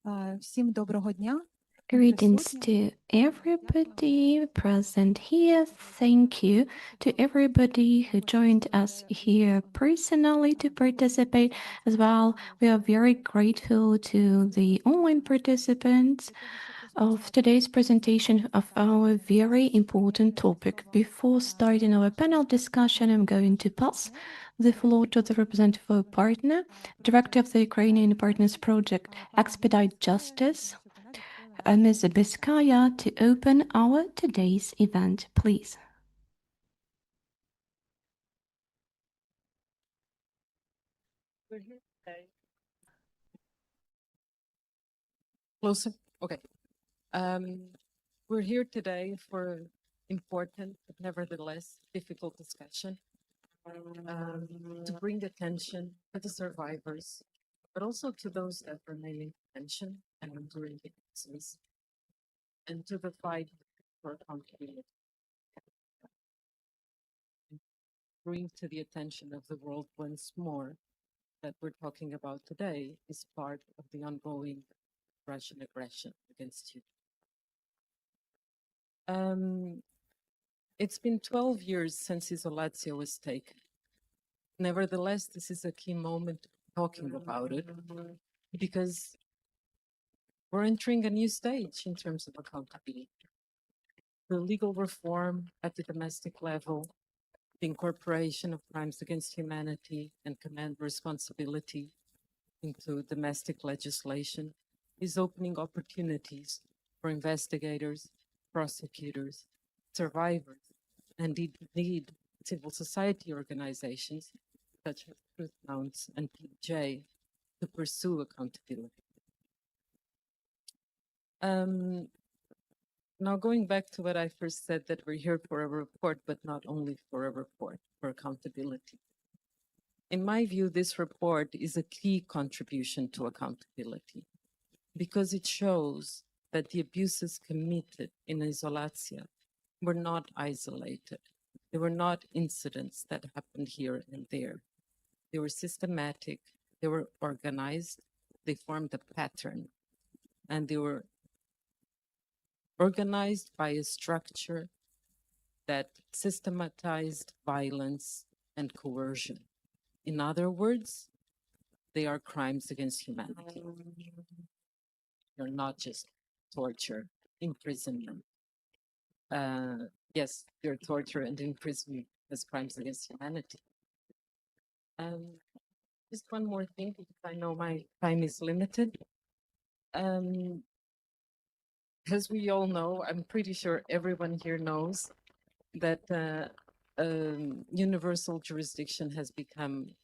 Всім доброго дня. Greetings to everybody present here. Thank you to everybody who joined us here personally to participate as well. We are very grateful to the online participants of today's presentation of our very important topic. Before starting our panel discussion, I'm going to pass the floor to the representative of our partner, Director of the Ukrainian Partners Project Expedite Justice, Ms. Biskaya, to open our today's event, please. We're here today. Closer? Okay. We're here today for important, but nevertheless difficult discussion to bring attention to the survivors, but also to those that remain in detention and enduring cases, and to the fight for accountability. Bring to the attention of the world once more that we're talking about today is part of the ongoing Russian aggression against you. It's been 12 years since Izolyatsia was taken. Nevertheless, this is a key moment talking about it because we're entering a new stage in terms of accountability. The legal reform at the domestic level, the incorporation of crimes against humanity and command responsibility into domestic legislation is opening opportunities for investigators, prosecutors, survivors, and indeed civil society organizations such as Hounds and PJ to pursue accountability. Now going back to what I first said, that we're here for a report, but not only for a report, for accountability. In my view, this report is a key contribution to accountability because it shows that the abuses committed in Izolyatsia were not isolated. They were not incidents that happened here and there. They were systematic, they were organized, they formed a pattern, and they were organized by a structure that systematized violence and coercion. In other words, they are crimes against humanity. They're not just torture, imprisonment. Yes, they're torture and imprisonment as crimes against humanity. Just one more thing, because I know my time is limited. As we all know, I'm pretty sure everyone here knows that universal jurisdiction has become,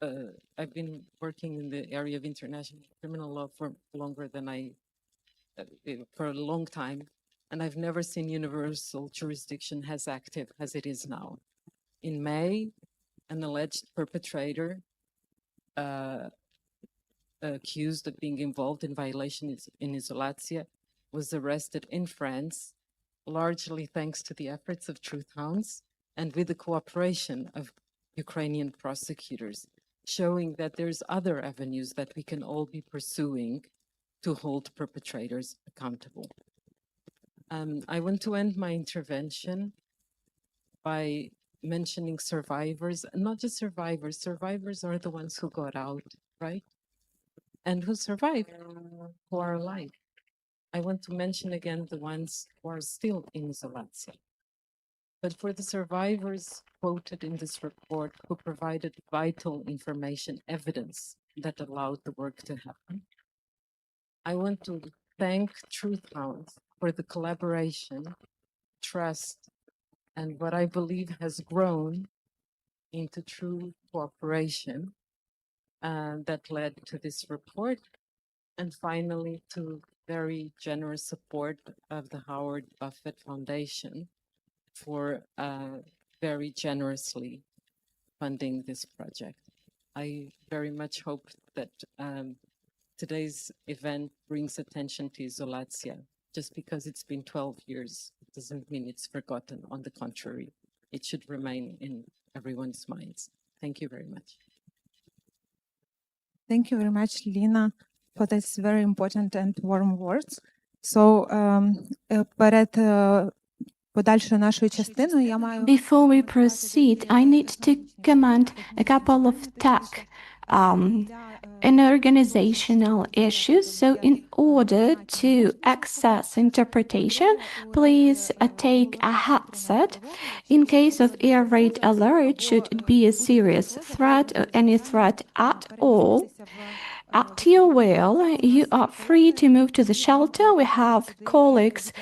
I've been working in the area of international criminal law for longer than for a long time, and I've never seen universal jurisdiction as active as it is now. In May, an alleged perpetrator accused of being involved in violations in Izoliatsiia was arrested in France, largely thanks to the efforts of Hounds and with the cooperation of Ukrainian prosecutors, showing that there's other avenues that we can all be pursuing to hold perpetrators accountable. I want to end my intervention by mentioning survivors, not just survivors. Survivors are the ones who got out, right? And who survived, who are alive. I want to mention again the ones who are still in Izolyatsia. But for the survivors quoted in this report who provided vital information, evidence that allowed the work to happen, I want to thank Hounds for the collaboration, trust, and what I believe has grown into true cooperation that led to this report. And finally, to very generous support of the Howard Buffett Foundation for very generously funding this project. I very much hope that today's event brings attention to Izolyatsia. Just because it's been 12 years doesn't mean it's forgotten. On the contrary, it should remain in everyone's minds. Thank you very much. Thank you very much, Lina. for this very important and warm words. So, перед подальшою нашою частиною я маю Before we proceed, I need to comment a couple of tech and organizational issues. So in order to access interpretation, please take a headset. In case of air raid alert, should it be a serious threat or any threat at all, at your will, you are free to move to the shelter. We have colleagues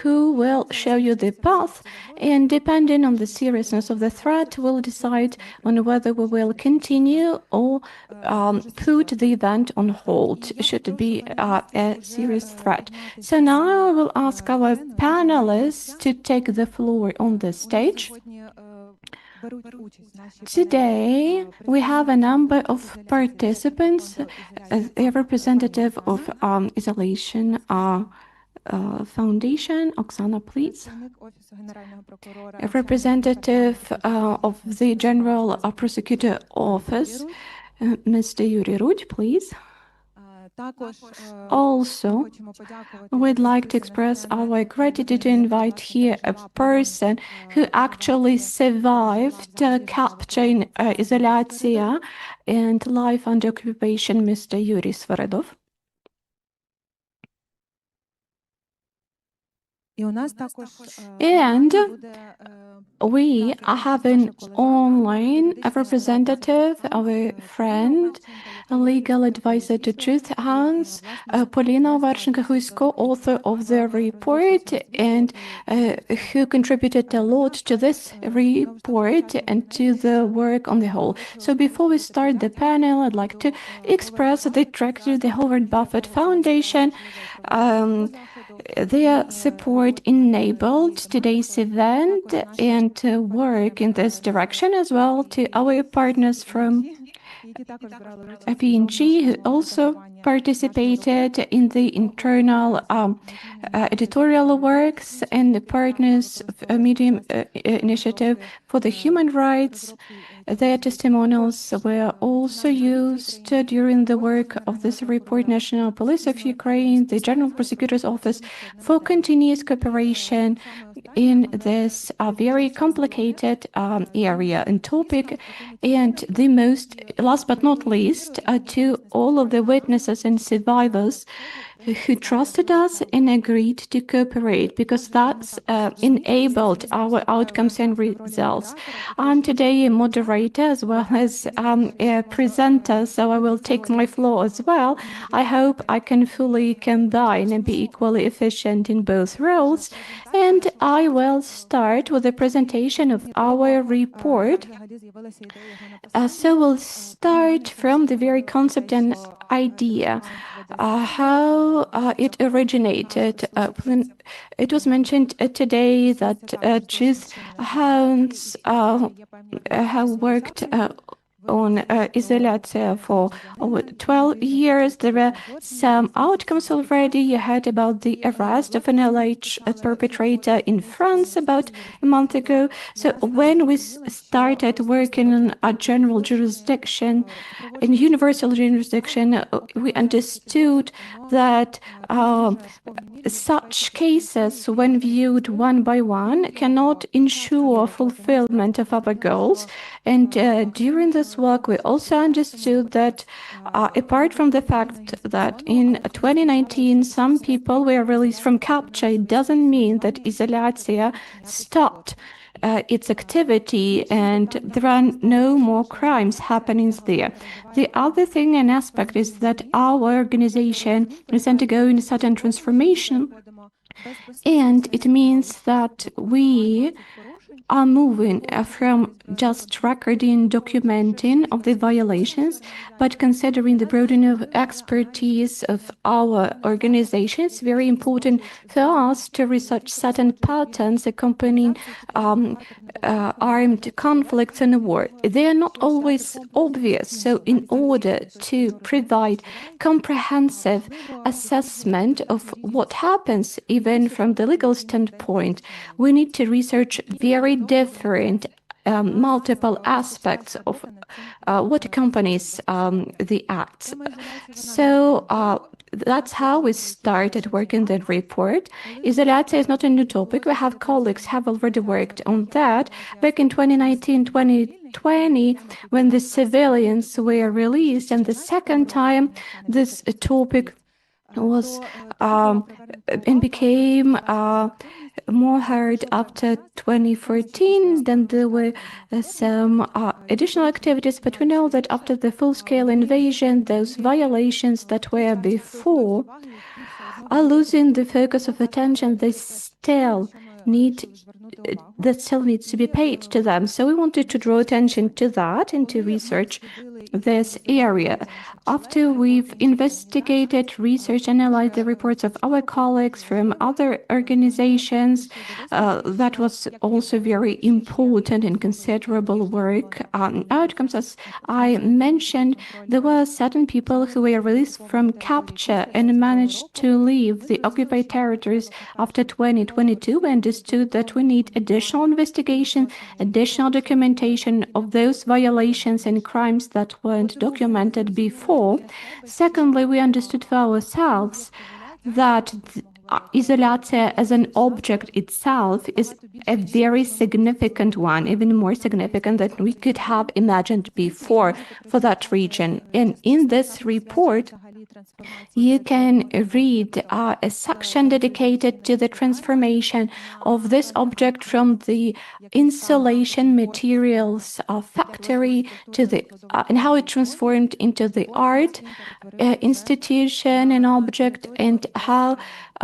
who will show you the path, and depending on the seriousness of the threat, we'll decide on whether we will continue or put the event on hold, should it be a serious threat. So now I will ask our panelists to take the floor on the stage. Today, we have a number of participants, a representative of Isolation Foundation. Oksana, please. A representative of the General Prosecutor Office, Mr. Yuri Rudь, please. Also, we'd like to express our gratitude to invite here a person who actually survived capture in Izoliatsiia and life under occupation, Mr. Yuri Svaredov. And we have an online representative, our friend, a legal advisor to Truth Hounds, Polina Varshenko, who is co-author of the report and who contributed a lot to this report and to the work on the whole. So before we start the panel, I'd like to express the director of the Howard Buffett Foundation. Their support enabled today's event and work in this direction, as well to our partners from PNG, who also participated in the internal editorial works, and the partners of Medium Initiative for the Human Rights. Their testimonials were also used during the work of this report. National Police of Ukraine, the General Prosecutor's Office, for continuous cooperation in this very complicated area and topic. And the most, last but not least, to all of the witnesses and survivors who trusted us and agreed to cooperate, because that's enabled our outcomes and results. I'm today a moderator as well as a presenter, so I will take my floor as well. I hope I can fully combine and be equally efficient in both roles. And I will start with the presentation of our report. So we'll start from the very concept and idea, how it originated. It was mentioned today that Truth Hounds have worked on Izolyatsia for over 12 years. There were some outcomes already. You heard about the arrest of an alleged perpetrator in France about a month ago. So when we started working on a general jurisdiction, in universal jurisdiction, we understood that such cases, when viewed one by one, cannot ensure fulfillment of our goals. And during this work, we also understood that apart from the fact that in 2019 some people were released from capture, it doesn't mean that Izolyatsia stopped its activity and there are no more crimes happening there. The other thing and aspect is that our organization is undergoing a certain transformation, and it means that we are moving from just recording, documenting of the violations, but considering the broadening of expertise of our organization. It's very important for us to research certain patterns accompanying armed conflicts and war. They are not always obvious, so in order to provide comprehensive assessment of what happens, even from the legal standpoint, we need to research very different multiple aspects of what accompanies the acts. So that's how we started working the report. Izolyatsia is not a new topic. We have colleagues have already worked on that. Back in 2019, 2020, when the civilians were released, and the second time this topic was and became more heard after 2014. Then there were some additional activities, but we know that after the full-scale invasion, those violations that were before are losing the focus of attention. They still needs to be paid to them. So we wanted to draw attention to that and to research this area. After we've investigated, researched, analyzed the reports of our colleagues from other organizations, that was also very important and considerable work. Outcomes, as I mentioned, there were certain people who were released from capture and managed to leave the occupied territories after 2022. We understood that we need additional investigation, additional documentation of those violations and crimes that weren't documented before. Secondly, we understood for ourselves that Izolyatsia as an object itself is a very significant one, even more significant than we could have imagined before for that region. And in this report, you can read a section dedicated to the transformation of this object from the insulation materials factory to the and how it transformed into the art institution and object, and how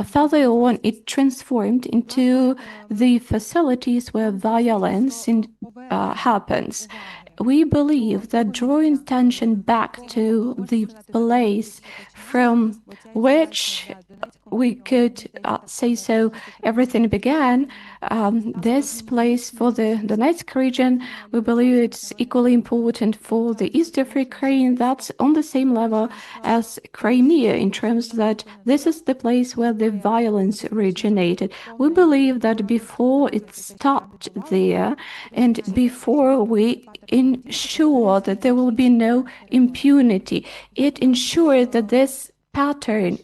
further on it transformed into the facilities where violence happens. We believe that drawing attention back to the place from which we could say so everything began, this place for the Donetsk region, we believe it's equally important for the east of Ukraine. That's on the same level as Crimea in terms that this is the place where the violence originated. We believe that before it stopped there and before we ensure that there will be no impunity, it ensures that this pattern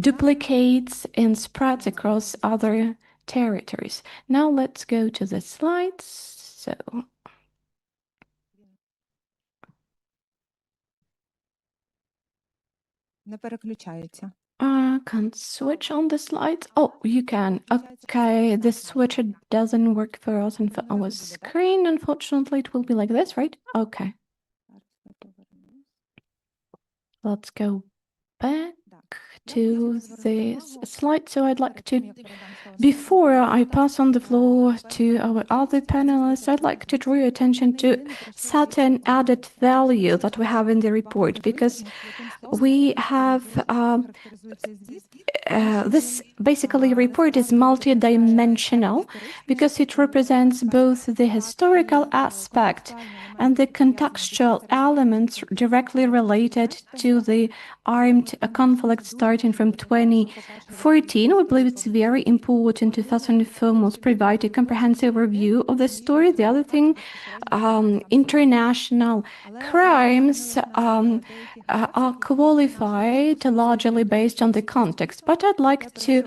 duplicates and spreads across other territories. Now let's go to the slides. So can't switch on the slides. Oh, you can. Okay, the switcher doesn't work for us and for our screen. Unfortunately, it will be like this, right? Okay. Let's go back to this slide. So I'd like to, before I pass on the floor to our other panelists, I'd like to draw your attention to certain added value that we have in the report, because we have this basically report is multi-dimensional because it represents both the historical aspect and the contextual elements directly related to the armed conflict starting from 2014. We believe it's very important to first and foremost provide a comprehensive review of the story. The other thing, international crimes are qualified largely based on the context, but I'd like to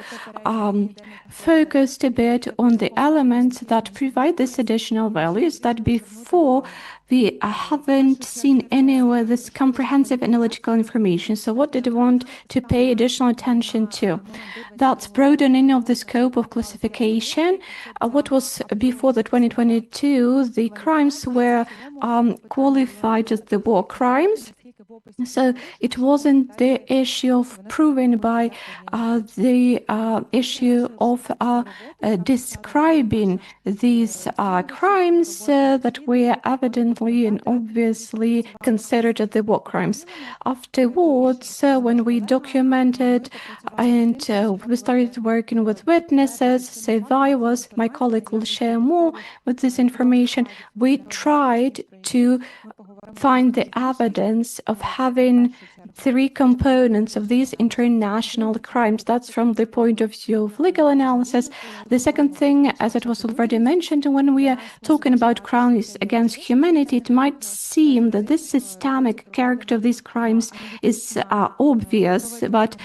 focus a bit on the elements that provide this additional values that before we haven't seen anywhere this comprehensive analytical information. So what did we want to pay additional attention to? That's broadening of the scope of classification. What was before the 2022, the crimes were qualified as the war crimes. So it wasn't the issue of proving by the issue of describing these crimes that were evidently and obviously considered as the war crimes. Afterwards, when we documented and we started working with witnesses, survivors, my colleague will share more with this information, we tried to find the evidence of having three components of these international crimes. That's from the point of view of legal analysis. The second thing, as it was already mentioned, when we are talking about crimes against humanity, it might seem that this systemic character of these crimes is obvious, but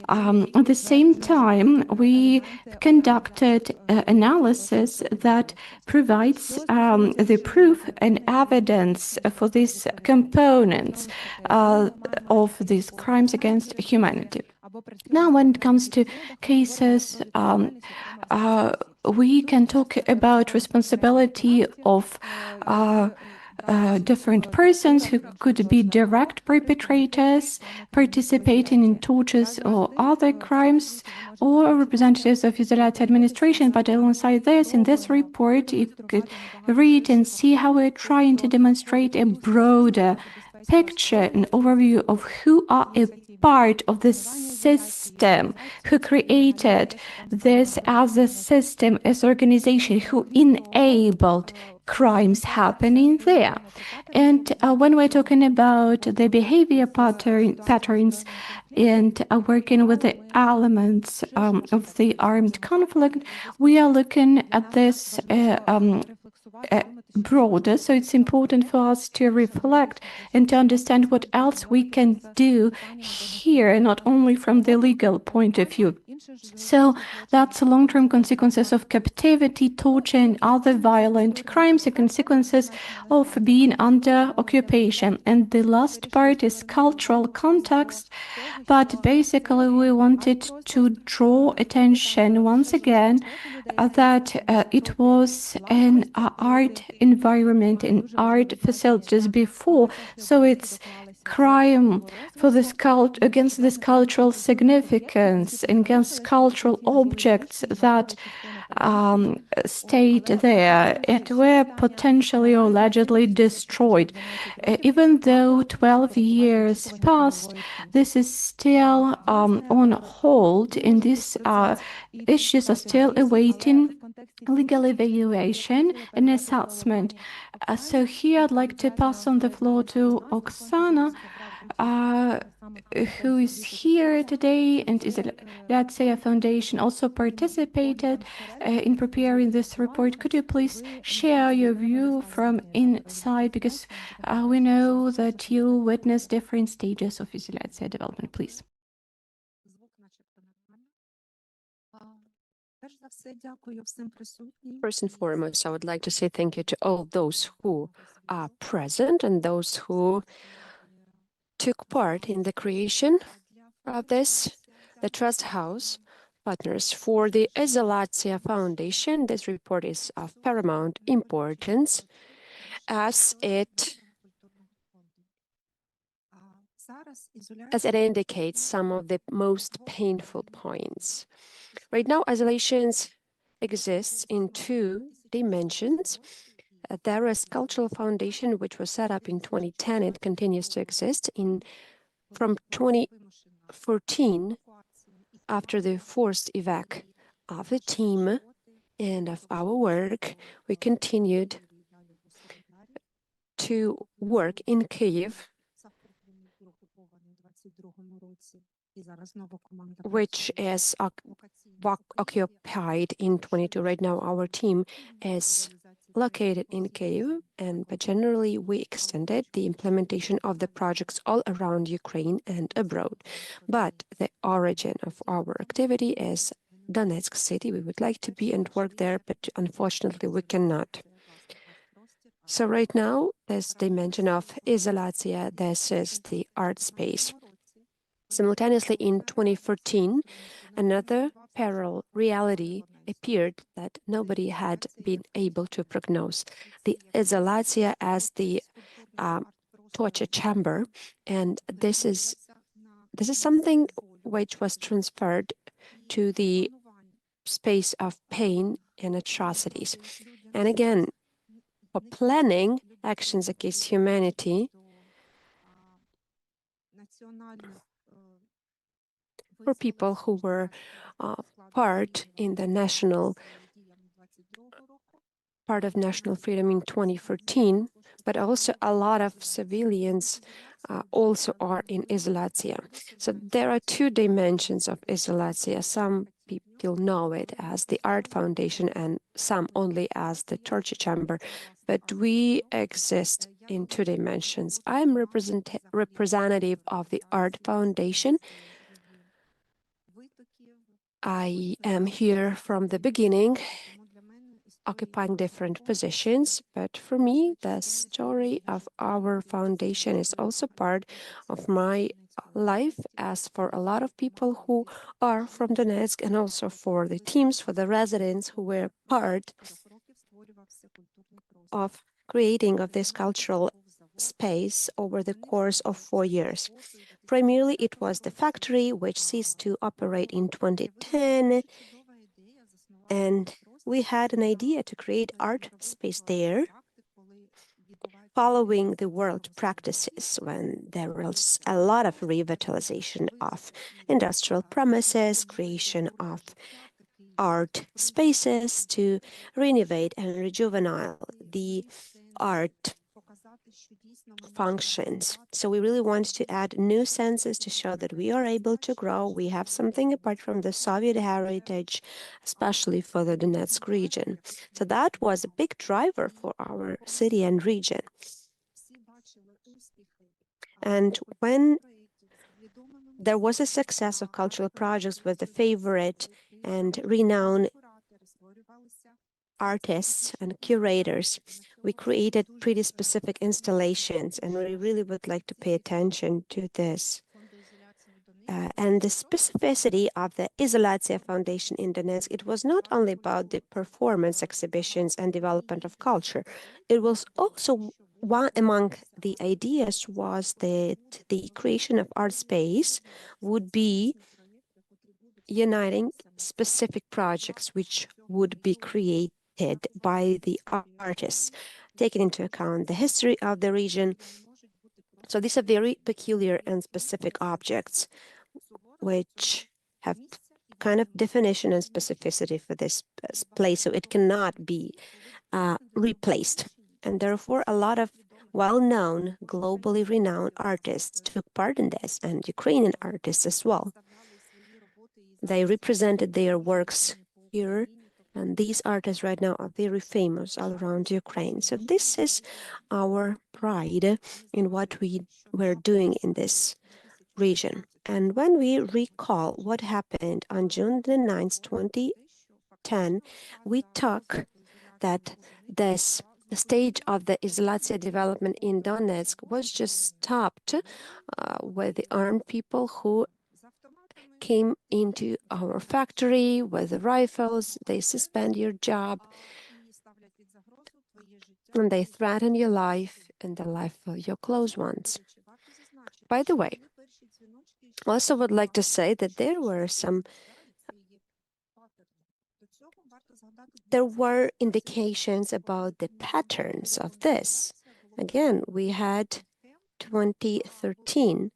at the same time, we conducted analysis that provides the proof and evidence for these components of these crimes against humanity. Now, when it comes to cases, we can talk about responsibility of different persons who could be direct perpetrators participating in tortures or other crimes, or representatives of Izolyatsia administration. But alongside this, in this report, you could read and see how we're trying to demonstrate a broader picture, an overview of who are a part of the system, who created this as a system, as organization, who enabled crimes happening there. And when we're talking about the behavior patterns and working with the elements of the armed conflict, we are looking at this broader. So it's important for us to reflect and to understand what else we can do here, not only from the legal point of view. So that's long-term consequences of captivity, torture, and other violent crimes, the consequences of being under occupation. And the last part is cultural context. But basically, we wanted to draw attention once again that it was an art environment, in art facilities before. So it's crime for this against this cultural significance, against cultural objects that stayed there and were potentially or allegedly destroyed. Even though 12 years passed, this is still on hold, and these issues are still awaiting legal evaluation and assessment. So here I'd like to pass on the floor to Oksana, who is here today, and Izoliatsiia Foundation also participated in preparing this report. Could you please share your view from inside, because we know that you witnessed different stages of Izoliatsiia development, please. First and foremost, I would like to say thank you to all those who are present and those who took part in the creation of this, the Trust House partners. For the Izolyatsia Foundation, this report is of paramount importance as it indicates some of the most painful points. Right now, isolations exists in two dimensions. There is Cultural Foundation, which was set up in 2010. It continues to exist from 2014, after the forced evac of the team and of our work. We continued to work in Kyiv, which is occupied in 22. Right now, our team is located in Kyiv, but generally we extended the implementation of the projects all around Ukraine and abroad. But the origin of our activity is Donetsk city. We would like to be and work there, but unfortunately we cannot. So right now, this dimension of Izolyatsia, this is the art space. Simultaneously, in 2014, another parallel reality appeared that nobody had been able to prognose. The Izolyatsia as the torture chamber, and this is something which was transferred to the space of pain and atrocities. And again, for planning actions against humanity, for people who were part of national freedom in 2014, but also a lot of civilians also are in Izoliatsiia. So there are two dimensions of Izoliatsiia. Some people know it as the art foundation and some only as the torture chamber, but we exist in two dimensions. I'm representative of the art foundation. I am here from the beginning, occupying different positions, but for me, the story of our foundation is also part of my life, as for a lot of people who are from Donetsk, and also for the teams, for the residents who were part of creating of this cultural space over the course of 4 years. Primarily, it was the factory which ceased to operate in 2010, and we had an idea to create art space there, following the world practices when there was a lot of revitalization of industrial premises, creation of art spaces to renovate and rejuvenate the art functions. So we really want to add new senses to show that we are able to grow. We have something apart from the Soviet heritage, especially for the Donetsk region. So that was a big driver for our city and region. And when there was a success of cultural projects with the favorite and renowned artists and curators, we created pretty specific installations, and we really would like to pay attention to this. And the specificity of the Izoliatsiia Foundation in Donetsk, it was not only about the performance exhibitions and development of culture, it was also one among the ideas was that the creation of art space would be uniting specific projects which would be created by the artists, taking into account the history of the region. So these are very peculiar and specific objects which have kind of definition and specificity for this place, so it cannot be replaced. And therefore, a lot of well-known, globally renowned artists took part in this, and Ukrainian artists as well. They represented their works here, and these artists right now are very famous all around Ukraine. So this is our pride in what we were doing in this region. And when we recall what happened on June the 9th, 2010, we talk that the stage of the Izolyatsia development in Donetsk was just stopped with the armed people who came into our factory with the rifles. They suspend your job and they threaten your life and the life of your close ones. By the way, I also would like to say that there were indications about the patterns of this. Again, we had 2013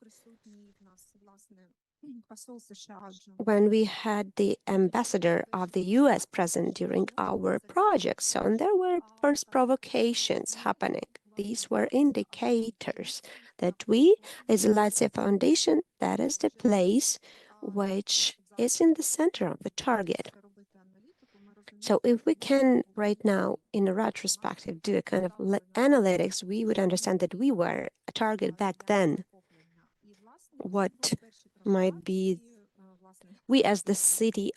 when we had the ambassador of the US present during our project. So, and there were first provocations happening. These were indicators that we, as Izolyatsia Foundation, that is the place which is in the center of the target. So if we can right now, in a retrospective, do a kind of analytics, we would understand that we were a target back then. What might be we as the site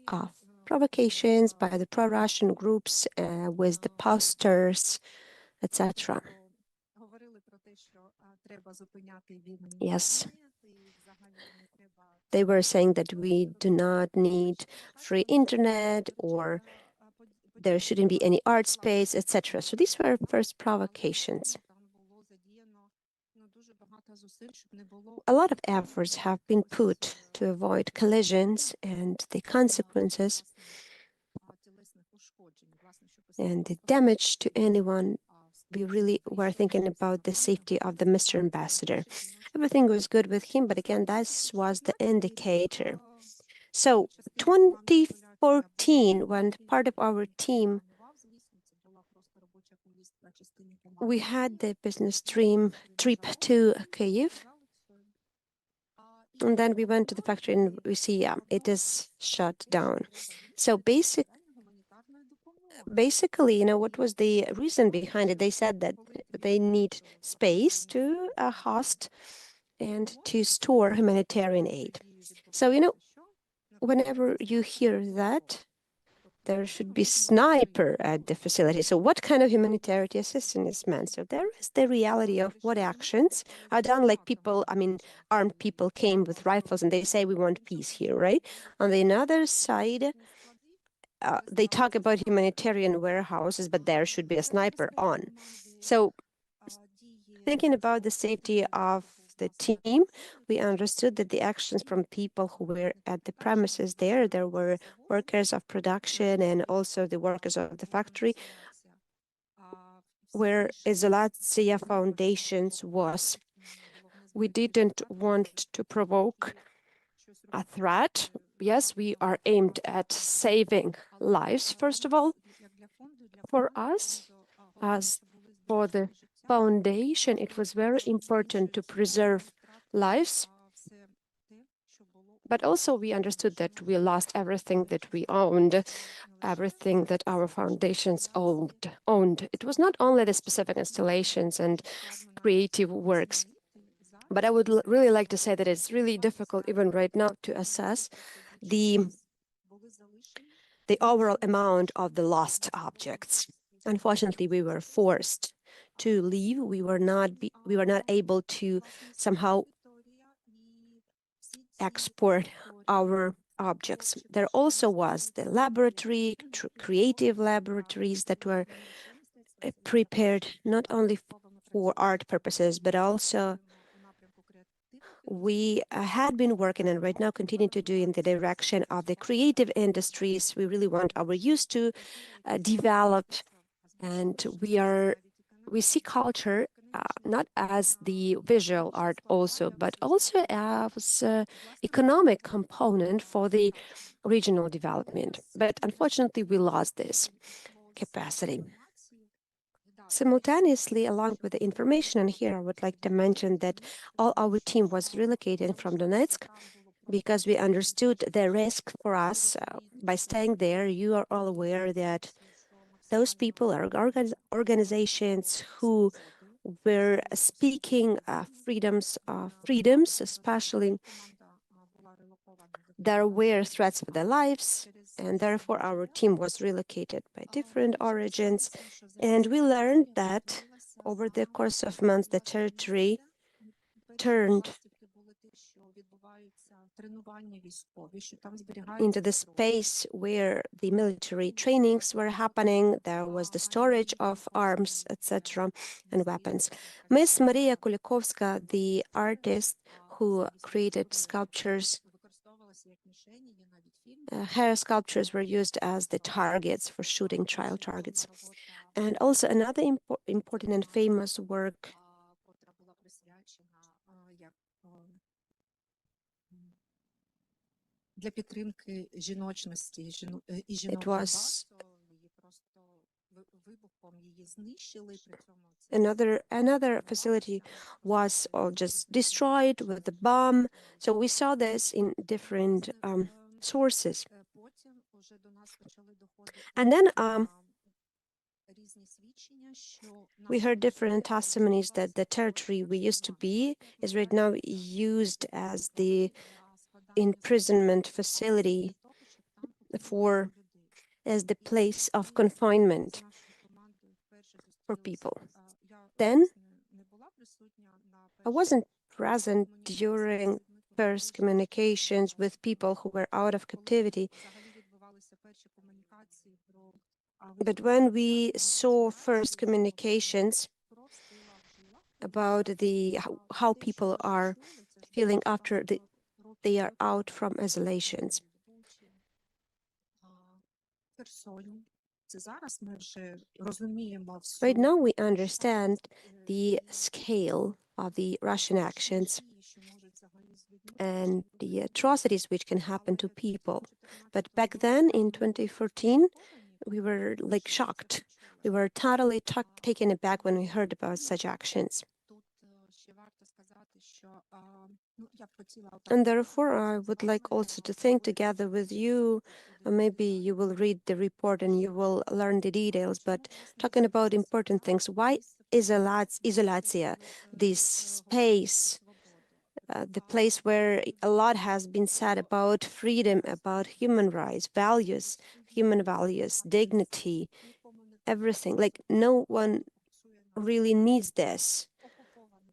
of provocations by the pro-Russian groups with the posters, etc. Yes. They were saying that we do not need free internet or there shouldn't be any art space, etc. So these were first provocations. A lot of efforts have been put to avoid collisions and the consequences and the damage to anyone. We really were thinking about the safety of the Mr. Ambassador. Everything was good with him, but again, that was the indicator. So 2014, when part of our team we had the business trip to Kyiv. And then we went to the factory and we see, yeah, it is shut down. So basically, what was the reason behind it? They said that they need space to host and to store humanitarian aid. So, whenever you hear that, there should be sniper at the facility. So what kind of humanitarian assistance is meant? So there is the reality of what actions are done, like armed people came with rifles and they say we want peace here, right? On the other side, they talk about humanitarian warehouses, but there should be a sniper on. So thinking about the safety of the team, we understood that the actions from people who were at the premises there were workers of production and also the workers of the factory, where Izoliatsiia Foundations was. We didn't want to provoke a threat. Yes, we are aimed at saving lives, first of all. For us, as for the foundation, it was very important to preserve lives. But also we understood that we lost everything that we owned, everything that our foundations owned. It was not only the specific installations and creative works, but I would really like to say that it's really difficult even right now to assess the overall amount of the lost objects. Unfortunately, we were forced to leave. We were not able to somehow export our objects. There also was the laboratory, creative laboratories that were prepared not only for art purposes, but also we had been working and right now continue to do in the direction of the creative industries. We really want our youth to develop, and we see culture not as the visual art also, but also as economic component for the regional development. But unfortunately, we lost this capacity. Simultaneously, along with the information, and here I would like to mention that all our team was relocated from Donetsk because we understood the risk for us by staying there. You are all aware that those people are organizations who were speaking freedoms, especially there were threats for their lives, and therefore our team was relocated by different origins. And we learned that over the course of months, the territory turned into the space where the military trainings were happening. There was the storage of arms, etc., and weapons. Miss Maria Kulikovska, the artist who created sculptures, her sculptures were used as the targets for shooting trial targets. And also another important and famous work it was another facility was just destroyed with the bomb. So we saw this in different sources. And then we heard different testimonies that the territory we used to be is right now used as the imprisonment facility as the place of confinement for people. Then I wasn't present during first communications with people who were out of captivity. But when we saw first communications about how people are feeling after they are out from isolations, right now we understand the scale of the Russian actions and the atrocities which can happen to people. But back then in 2014, we were like shocked We were totally taken aback when we heard about such actions. And therefore, I would like also to think together with you, maybe you will read the report and you will learn the details, but talking about important things, why Izolyatsia, this space, the place where a lot has been said about freedom, about human rights, values, human values, dignity, everything. Like no one really needs this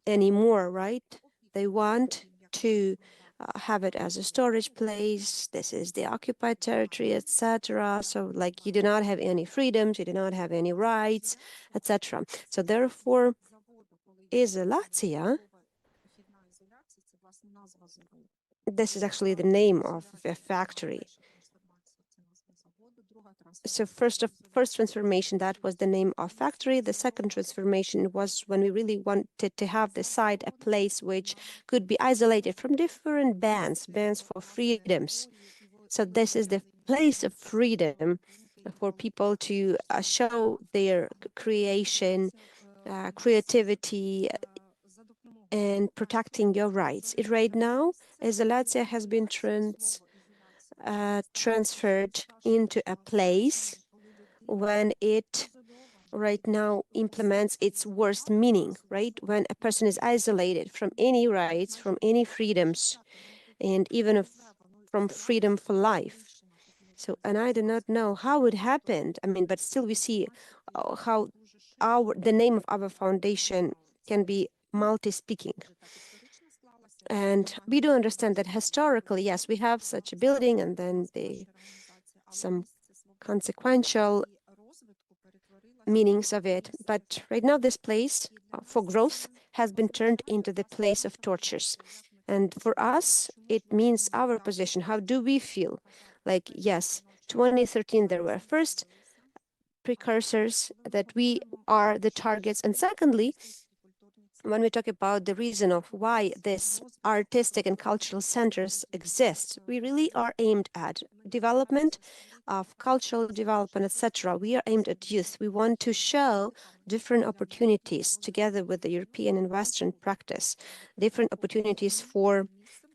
anymore, right? They want to have it as a storage place. This is the occupied territory, etc. So, like, you do not have any freedoms, you do not have any rights, etc. So, therefore, Izoliatsiia, this is actually the name of a factory. So first transformation, that was the name of factory. The second transformation was when we really wanted to have the site a place which could be isolated from different bands for freedoms. So this is the place of freedom for people to show their creation, creativity, and protecting your rights. Right now, Izoliatsiia has been transferred into a place when it right now implements its worst meaning, right? When a person is isolated from any rights, from any freedoms, and even from freedom for life. So, and I do not know how it happened. I mean, but still we see how the name of our foundation can be multi-speaking. And we do understand that historically, yes, we have such a building and then some consequential meanings of it. But right now, this place for growth has been turned into the place of tortures. And for us, it means our position. How do we feel? Like, yes, 2013, there were first precursors that we are the targets. And secondly, when we talk about the reason of why these artistic and cultural centers exist, we really are aimed at development of cultural development, etc. We are aimed at youth. We want to show different opportunities together with the European and Western practice, different opportunities for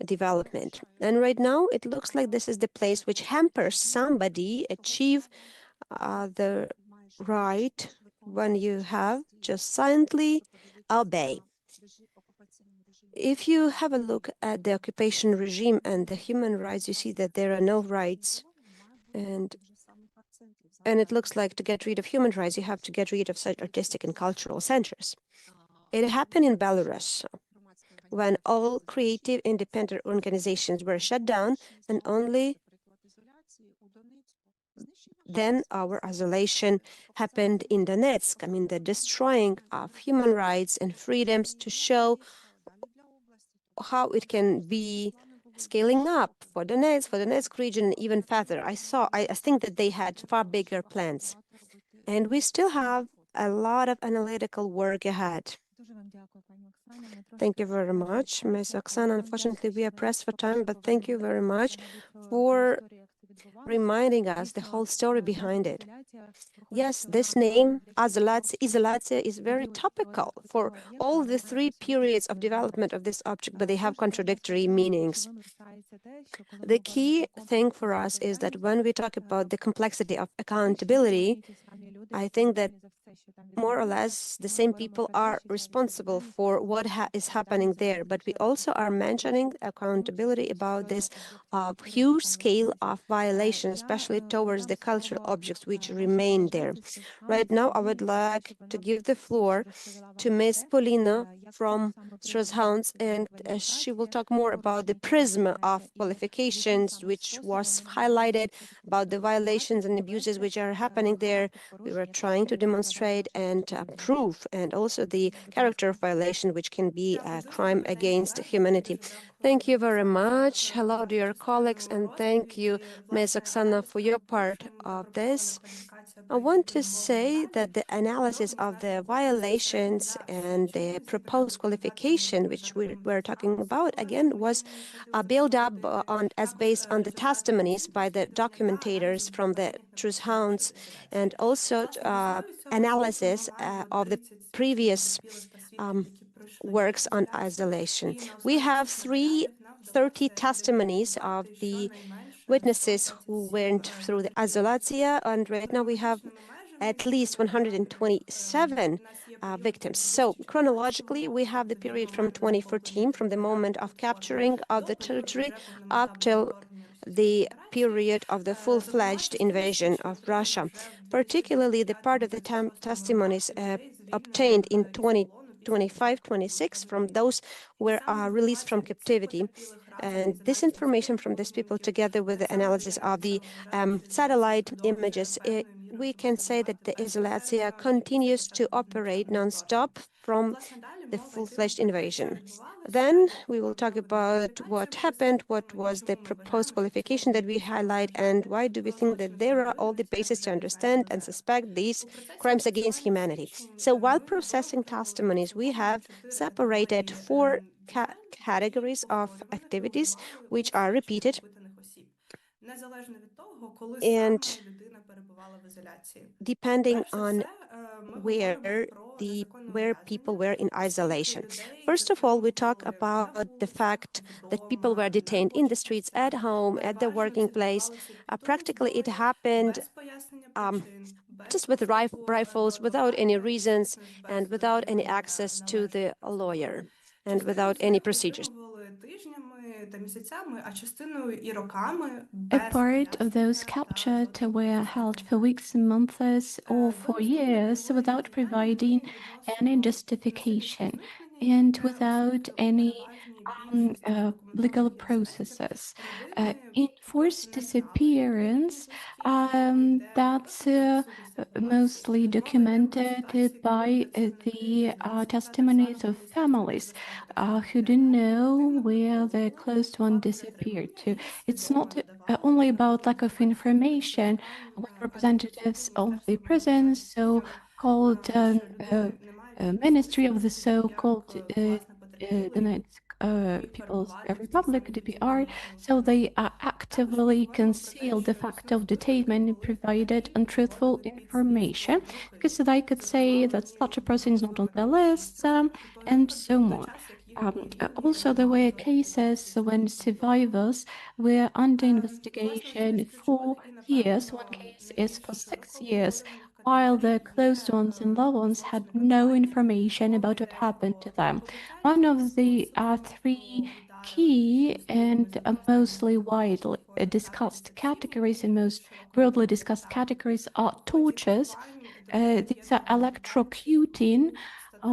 development. And right now, it looks like this is the place which hampers somebody achieve the right when you have just silently obey. If you have a look at the occupation regime and the human rights, you see that there are no rights. And it looks like to get rid of human rights, you have to get rid of such artistic and cultural centers. It happened in Belarus when all creative independent organizations were shut down, and only then our isolation happened in Donetsk. I mean, the destroying of human rights and freedoms to show how it can be scaling up for the Donetsk region, even further. I think that they had far bigger plans. And we still have a lot of analytical work ahead. Thank you very much, Ms. Oksana. Unfortunately, we are pressed for time, but thank you very much for reminding us the whole story behind it. Yes, this name, Izolyatsia, is very topical for all the three periods of development of this object, but they have contradictory meanings. The key thing for us is that when we talk about the complexity of accountability, I think that more or less the same people are responsible for what is happening there, but we also are mentioning accountability about this huge scale of violation, especially towards the cultural objects which remain there. Right now, I would like to give the floor to Ms. Polina from Hounds, and she will talk more about the prism of qualifications, which was highlighted about the violations and abuses which are happening there. We were trying to demonstrate and prove, and also the character of violation, which can be a crime against humanity. Thank you very much. Hello, dear colleagues, and thank you, Ms. Oksana, for your part of this. I want to say that the analysis of the violations and the proposed qualification, which we're talking about, again, was built up as based on the testimonies by the documentators from the Truth Hounds, and also analysis of the previous works on isolation. We have 30 testimonies of the witnesses who went through the Izoliatsiia, and right now we have at least 127 victims. So chronologically, we have the period from 2014, from the moment of capturing of the territory, up till the period of the full-fledged invasion of Russia. Particularly the part of the testimonies obtained in 2025-26 from those who were released from captivity. And this information from these people, together with the analysis of the satellite images, we can say that the Izoliatsiia continues to operate non-stop from the full-fledged invasion. Then we will talk about what happened, what was the proposed qualification that we highlight, and why do we think that there are all the bases to understand and suspect these crimes against humanity. So while processing testimonies, we have separated 4 categories of activities which are repeated, and depending on where people were in isolation. First of all, we talk about the fact that people were detained in the streets, at home, at the working place. Practically, it happened just with rifles, without any reasons, and without any access to the lawyer, and without any procedures. A part of those captured were held for weeks and months or for years without providing any justification and without any legal processes. Enforced disappearance, that's mostly documented by the testimonies of families who didn't know where their close one disappeared to. It's not only about lack of information. When representatives of the prisons, so-called Ministry of the so-called Donetsk People's Republic, DPR, so they actively conceal the fact of detainment and provided untruthful information because they could say that such a person is not on the list and so on. Also, there were cases when survivors were under investigation for years. One case is for 6 years, while their close ones and loved ones had no information about what happened to them. One of the 3 key and mostly widely discussed categories and most broadly discussed categories are tortures. These are electrocuting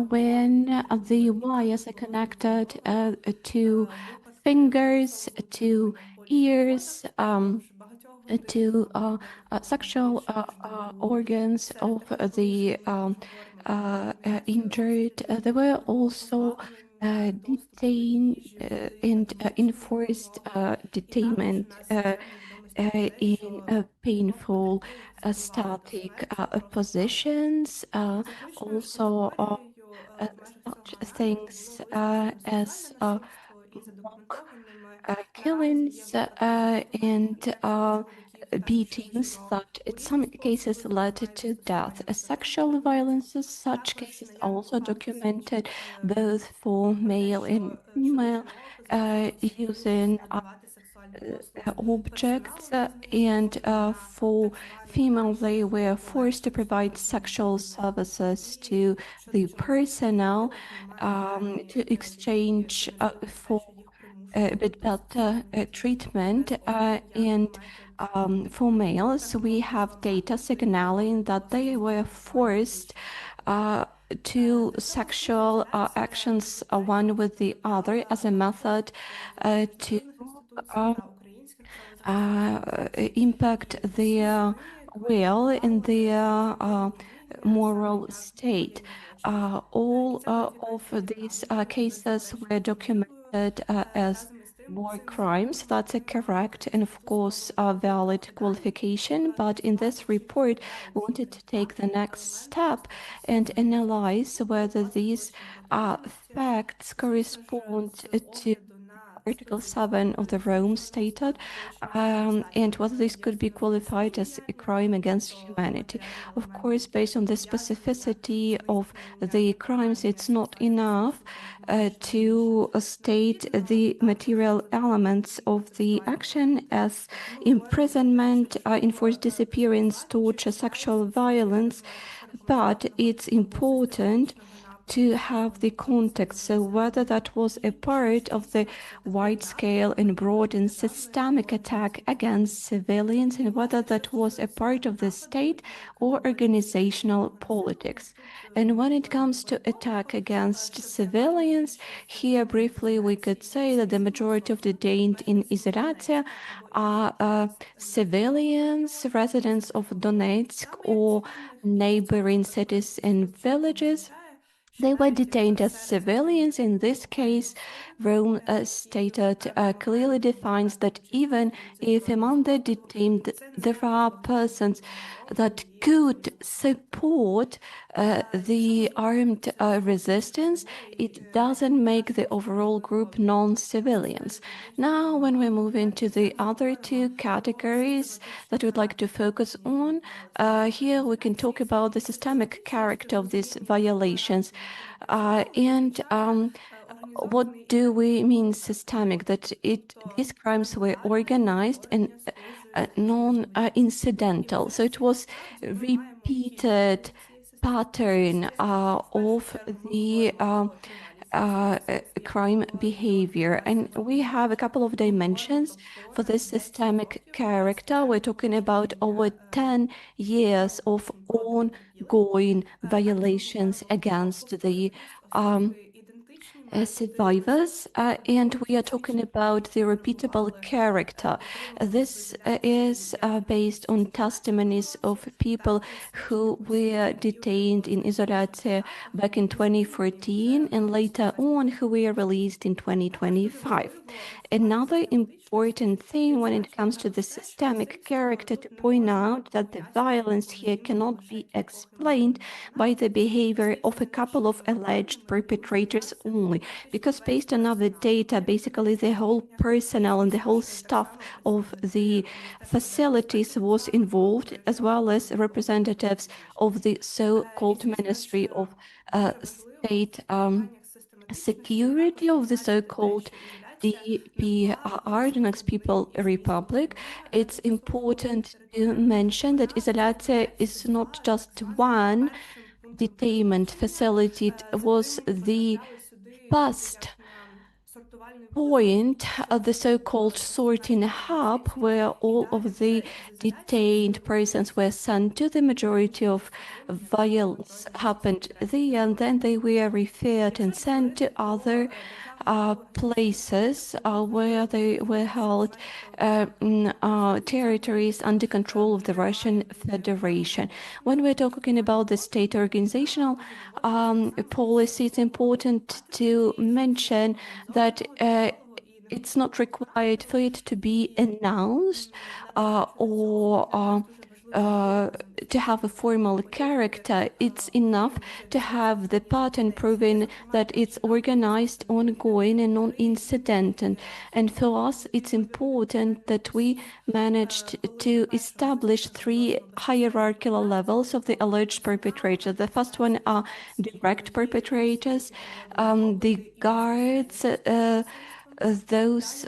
when the wires are connected to fingers, to ears, to sexual organs of the injured. There were also detained and enforced detainment in painful static positions. Also such things as mock killings and beatings that in some cases led to death. Sexual violences, such cases also documented both for male and female, using objects, and for female they were forced to provide sexual services to the personnel to exchange for a bit better treatment, and for males we have data signaling that they were forced to sexual actions one with the other as a method to impact their will and their moral state. All of these cases were documented as war crimes. That's a correct and, of course, a valid qualification. But in this report, we wanted to take the next step and analyze whether these facts correspond to Article 7 of the Rome Statute, and whether this could be qualified as a crime against humanity. Of course, based on the specificity of the crimes, it's not enough to state the material elements of the action as imprisonment, enforced disappearance, torture, sexual violence, but it's important to have the context. So whether that was a part of the wide-scale and broad and systemic attack against civilians, and whether that was a part of the state or organizational politics. And when it comes to attack against civilians, here briefly we could say that the majority of the detained in Izolyatsia are civilians, residents of Donetsk or neighboring cities and villages. They were detained as civilians. In this case, Rome Statute clearly defines that even if among the detained there are persons that could support the armed resistance, it doesn't make the overall group non-civilians. Now, when we move into the other two categories that we'd like to focus on, here we can talk about the systemic character of these violations. What do we mean systemic? That these crimes were organized and non-incidental. So it was repeated pattern of the crime behavior. And we have a couple of dimensions for this systemic character. We're talking about over 10 years of ongoing violations against the survivors, and we are talking about the repeatable character. This is based on testimonies of people who were detained in Izolyatsia back in 2014 and later on who were released in 2025. Another important thing when it comes to the systemic character to point out that the violence here cannot be explained by the behavior of a couple of alleged perpetrators only, because based on other data, basically the whole personnel and the whole staff of the facilities was involved, as well as representatives of the so-called Ministry of State Security of the so-called DPR, the Next People Republic. It's important to mention that Izolyatsia is not just one detainment facility. It was the first point of the so-called sorting hub where all of the detained persons were sent to. The majority of violence happened there, and then they were referred and sent to other places where they were held territories under control of the Russian Federation. When we're talking about the state organizational policy, it's important to mention that it's not required for it to be announced or to have a formal character. It's enough to have the pattern proving that it's organized, ongoing, and non-incidental. And for us, it's important that we managed to establish three hierarchical levels of the alleged perpetrator. The first one are direct perpetrators, the guards, those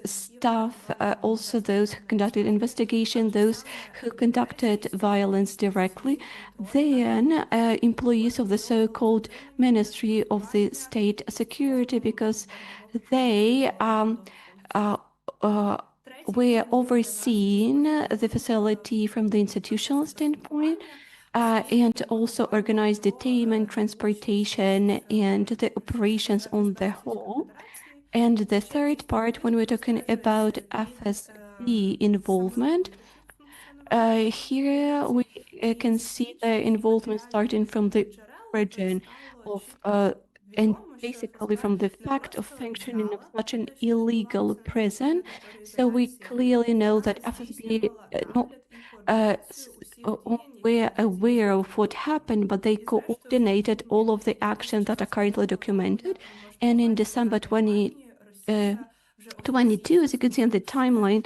staff, also those who conducted investigation, those who conducted violence directly, then employees of the so-called Ministry of the State Security, because they were overseeing the facility from the institutional standpoint, and also organized detainment, transportation, and the operations on the whole. And the third part, when we're talking about FSB involvement, here we can see the involvement starting from the origin of and basically from the fact of functioning of such an illegal prison. So we clearly know that FSB not were aware of what happened, but they coordinated all of the actions that are currently documented. And in December 2022, as you can see on the timeline,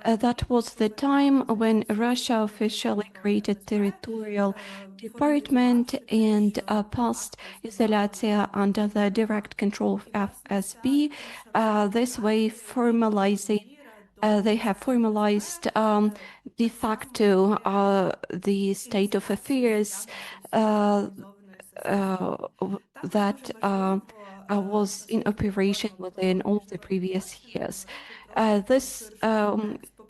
that was the time when Russia officially created territorial department and passed Izoliatsiia under the direct control of FSB. This way, they have formalized de facto the state of affairs that was in operation within all the previous years.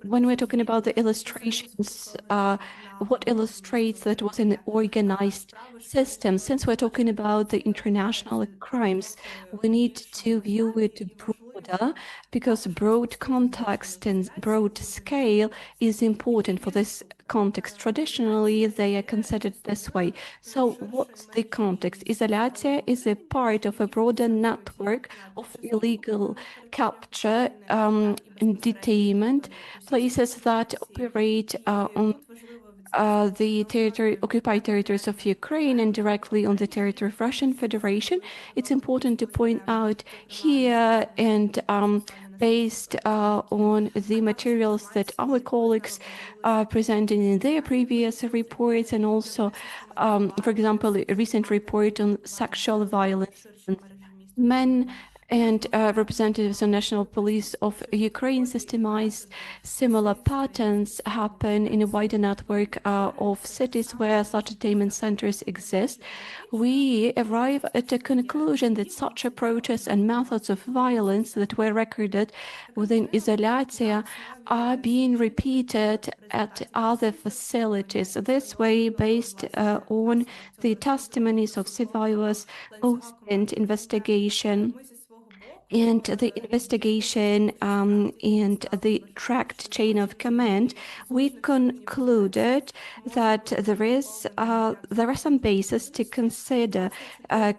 When we're talking about the illustrations, what illustrates that was an organized system, since we're talking about the international crimes, we need to view it broader, because broad context and broad scale is important for this context. Traditionally, they are considered this way. So what's the context? Izoliatsiia is a part of a broader network of illegal capture and detainment, places that operate on the occupied territories of Ukraine and directly on the territory of Russian Federation. It's important to point out here, and based on the materials that our colleagues are presenting in their previous reports, and also, for example, a recent report on sexual violence against men, and representatives of National Police of Ukraine systemized similar patterns happen in a wider network of cities where such attainment centers exist. We arrive at a conclusion that such approaches and methods of violence that were recorded within Izoliatsiia are being repeated at other facilities. This way, based on the testimonies of survivors, and investigation, and the investigation and the tracked chain of command, we concluded that there are some basis to consider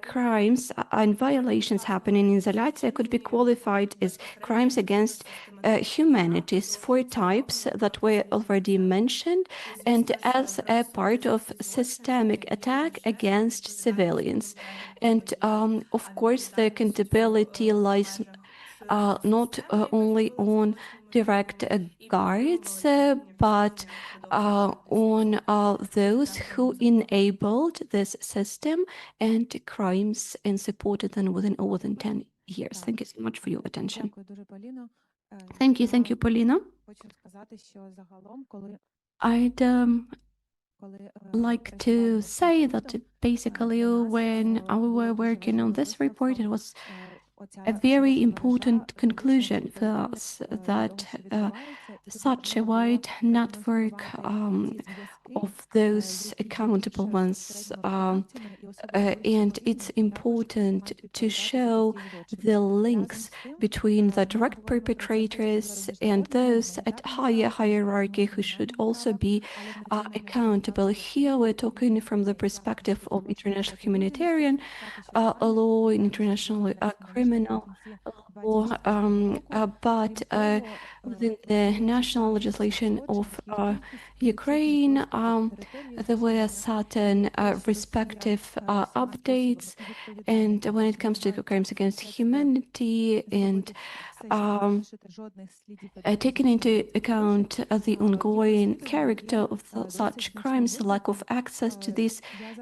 crimes and violations happening in Izolyatsia could be qualified as crimes against humanities, 4 types that were already mentioned, and as a part of systemic attack against civilians. And of course, the accountability lies not only on direct guards, but on those who enabled this system and crimes and supported them within more than 10 years. Thank you so much for your attention. Дякую дуже, Поліно. Thank you, Polina. Хочу сказати, що загалом, коли I'd коли like to say that basically when we were working on this report, it was a very important conclusion for us that such a wide network of those accountable ones, and it's important to show the links between the direct perpetrators and those at higher hierarchy who should also be accountable. Here we're talking from the perspective of international humanitarian law, international criminal law, but within the national legislation of Ukraine, there were certain respective updates, and when it comes to crimes against humanity and taking into account the ongoing character of such crimes, lack of access to these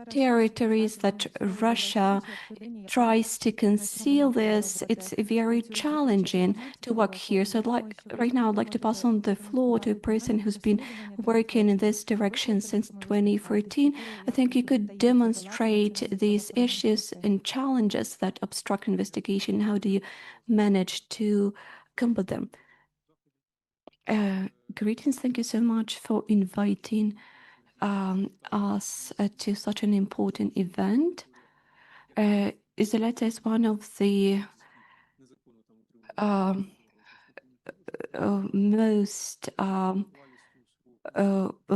territories, that Russia tries to conceal this, it's very challenging to work here. So right now I'd like to pass on the floor to a person who's been working in this direction since 2014. I think you could demonstrate these issues and challenges that obstruct investigation. How do you manage to combat them? Greetings, thank you so much for inviting us to such an important event. Izolyatsia is one of the most on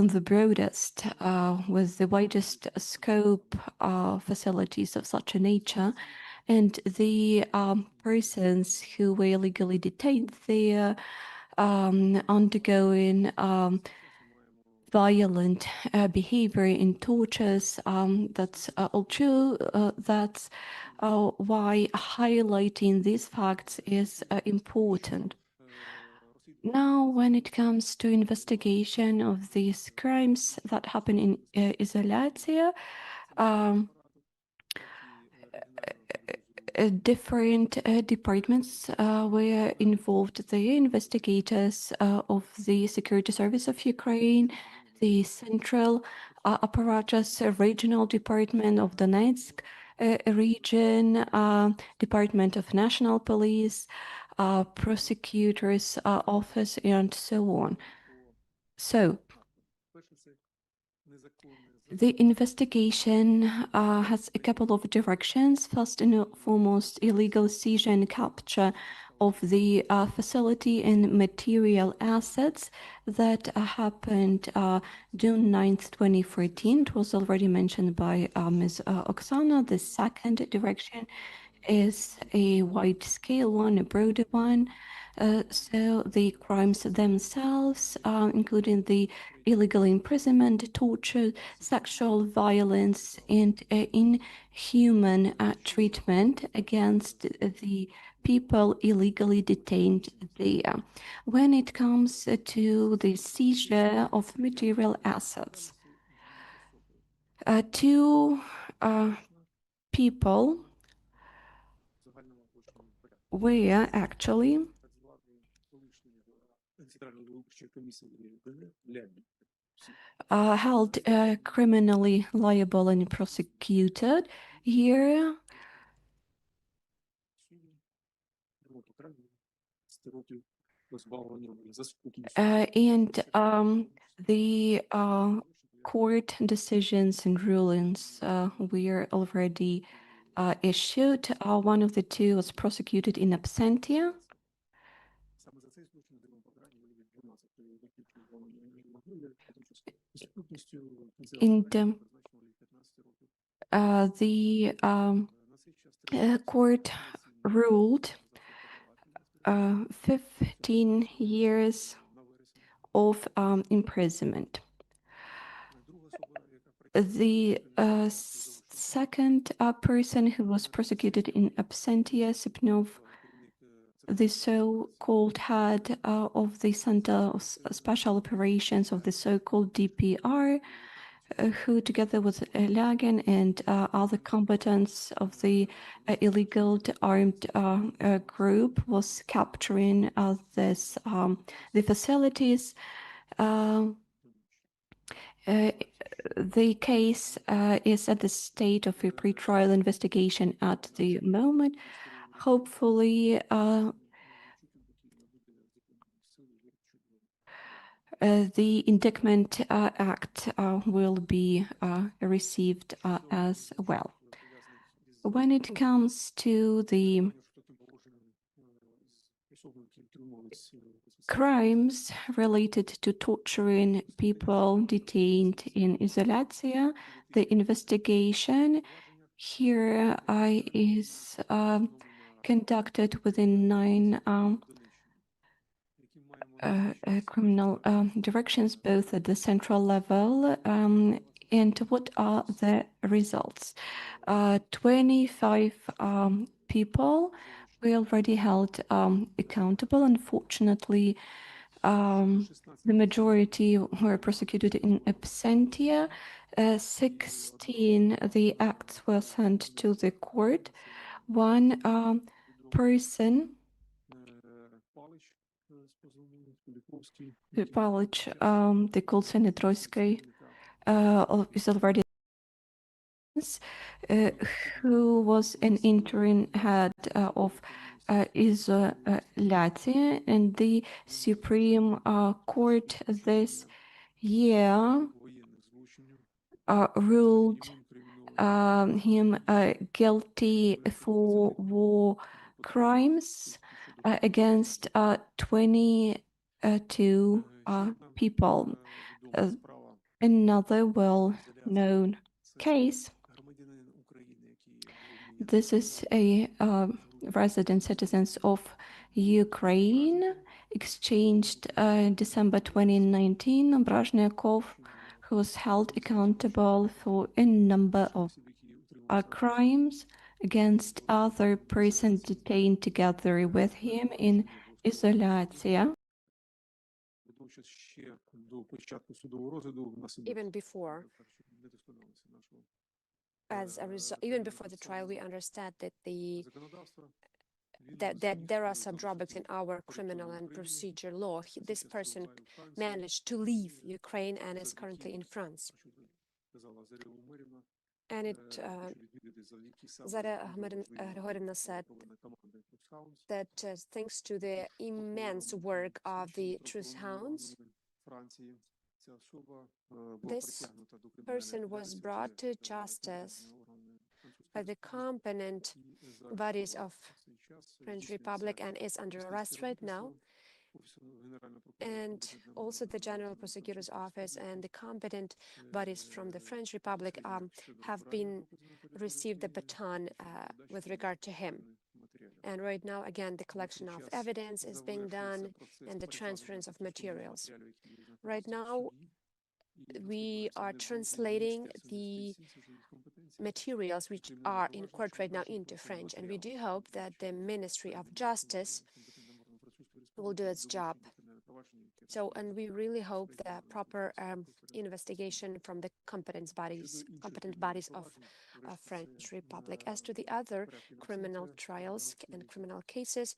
the broadest, with the widest scope facilities of such a nature. and the persons who were illegally detained there undergoing violent behavior and tortures. That's all true. That's why highlighting these facts is important. Now, when it comes to investigation of these crimes that happen in Izolyatsia, different departments were involved. The investigators of the Security Service of Ukraine, the Central Apparatus Regional Department of Donetsk region, Department of National Police, Prosecutor's Office, and so on. So, the investigation has a couple of directions. First and foremost, illegal seizure and capture of the facility and material assets that happened June 9th, 2014. It was already mentioned by Ms. Oksana. The second direction is a wide-scale one, a broader one. So the crimes themselves, including the illegal imprisonment, torture, sexual violence, and inhuman treatment against the people illegally detained there. When it comes to the seizure of material assets, two people were actually held criminally liable and prosecuted. Here, and the court decisions and rulings were already issued. One of the two was prosecuted in absentia. And the court ruled 15 years of imprisonment. The second person who was prosecuted in absentia, Sipnov, the so-called head of the Center of Special Operations of the so-called DPR, who together with Lagin and other combatants of the illegal armed group was capturing the facilities. The case is at the state of a pretrial investigation at the moment. Hopefully, the indictment act will be received as well. When it comes to the crimes related to torturing people detained in Izolyatsia, the investigation here is conducted within 9 criminal directions, both at the central level. And what are the results? 25 people were already held accountable. Unfortunately, the majority were prosecuted in absentia. 16 the acts were sent to the court. One person, Palich, the Kolsen Troitsky, is already who was an interim head of Izoliatsiia, and the Supreme Court this year ruled him guilty for war crimes against 22 people. Another well-known case This is a resident citizens of Ukraine exchanged December 2019. Brezhnyakov, who was held accountable for a number of crimes against other persons detained together with him in Izolyatsia. Even before, even before the trial, we understand that that there are some drawbacks in our criminal and procedure law. This person managed to leave Ukraine and is currently in France. And Zara Grigorivna said that thanks to the immense work of the Truth Hounds, this person was brought to justice by the competent bodies of French Republic and is under arrest right now. And also the General Prosecutor's Office and the competent bodies from the French Republic have received the baton with regard to him. And right now, again, the collection of evidence is being done and the transference of materials. Right now, we are translating the materials which are in court right now into French, and we do hope that the Ministry of Justice will do its job. So, and we really hope the proper investigation from the competent bodies of French Republic. As to the other criminal trials and criminal cases,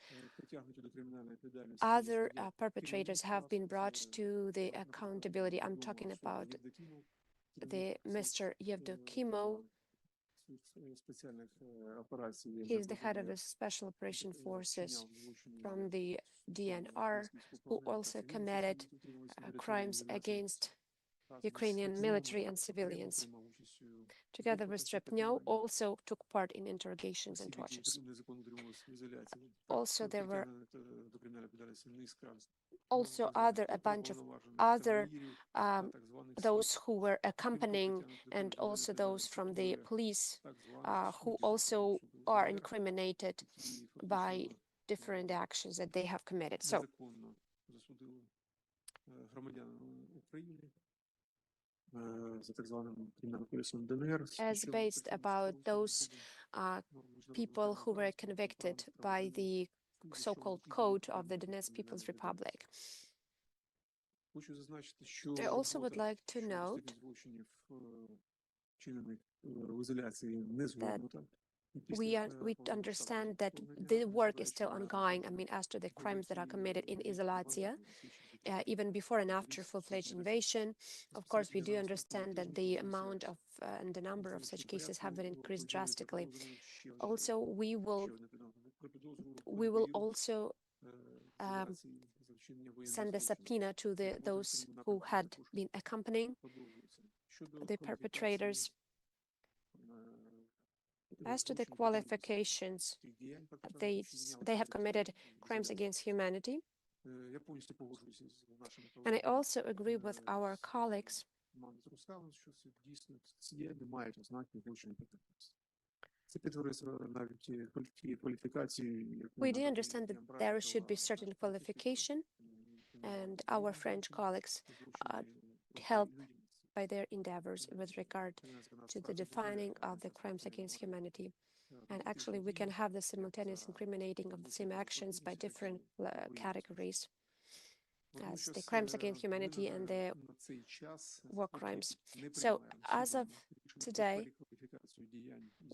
other perpetrators have been brought to the accountability. I'm talking about the Mr. Yevdokimov. He is the head of the Special Operation Forces from the DNR, who also committed crimes against Ukrainian military and civilians. Together with Strepnyo, also took part in interrogations and tortures. Also, there were a bunch of other those who were accompanying, and also those from the police who also are incriminated by different actions that they have committed. So, as based about those people who were convicted by the so-called Code of the Donetsk People's Republic. I also would like to note that we understand that the work is still ongoing. I mean, as to the crimes that are committed in Izoliatsiia, even before and after full-fledged invasion. Of course, we do understand that the amount of and the number of such cases have been increased drastically. Also, we will also send a subpoena to those who had been accompanying the perpetrators. As to the qualifications, they have committed crimes against humanity. And I also agree with our colleagues we do understand that there should be certain qualification, and our French colleagues help by their endeavors with regard to the defining of the crimes against humanity. And actually, we can have the simultaneous incriminating of the same actions by different categories, as the crimes against humanity and the war crimes. So, as of today,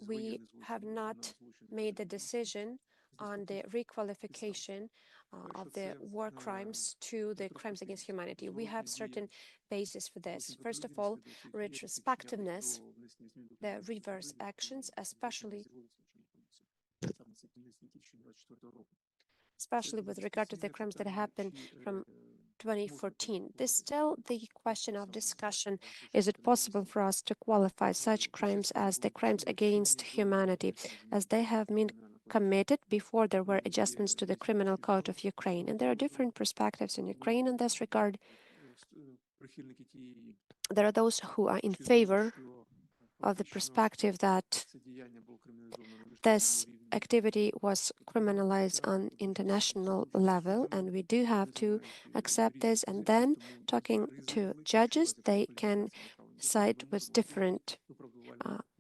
we have not made the decision on the requalification of the war crimes to the crimes against humanity. We have certain basis for this. First of all, retrospectiveness, the reverse actions, especially with regard to the crimes that happened from 2014. This is still the question of discussion. Is it possible for us to qualify such crimes as the crimes against humanity, as they have been committed before there were adjustments to the criminal code of Ukraine? And there are different perspectives in Ukraine in this regard. There are those who are in favor of the perspective that this activity was criminalized on international level, and we do have to accept this. And then talking to judges, they can side with different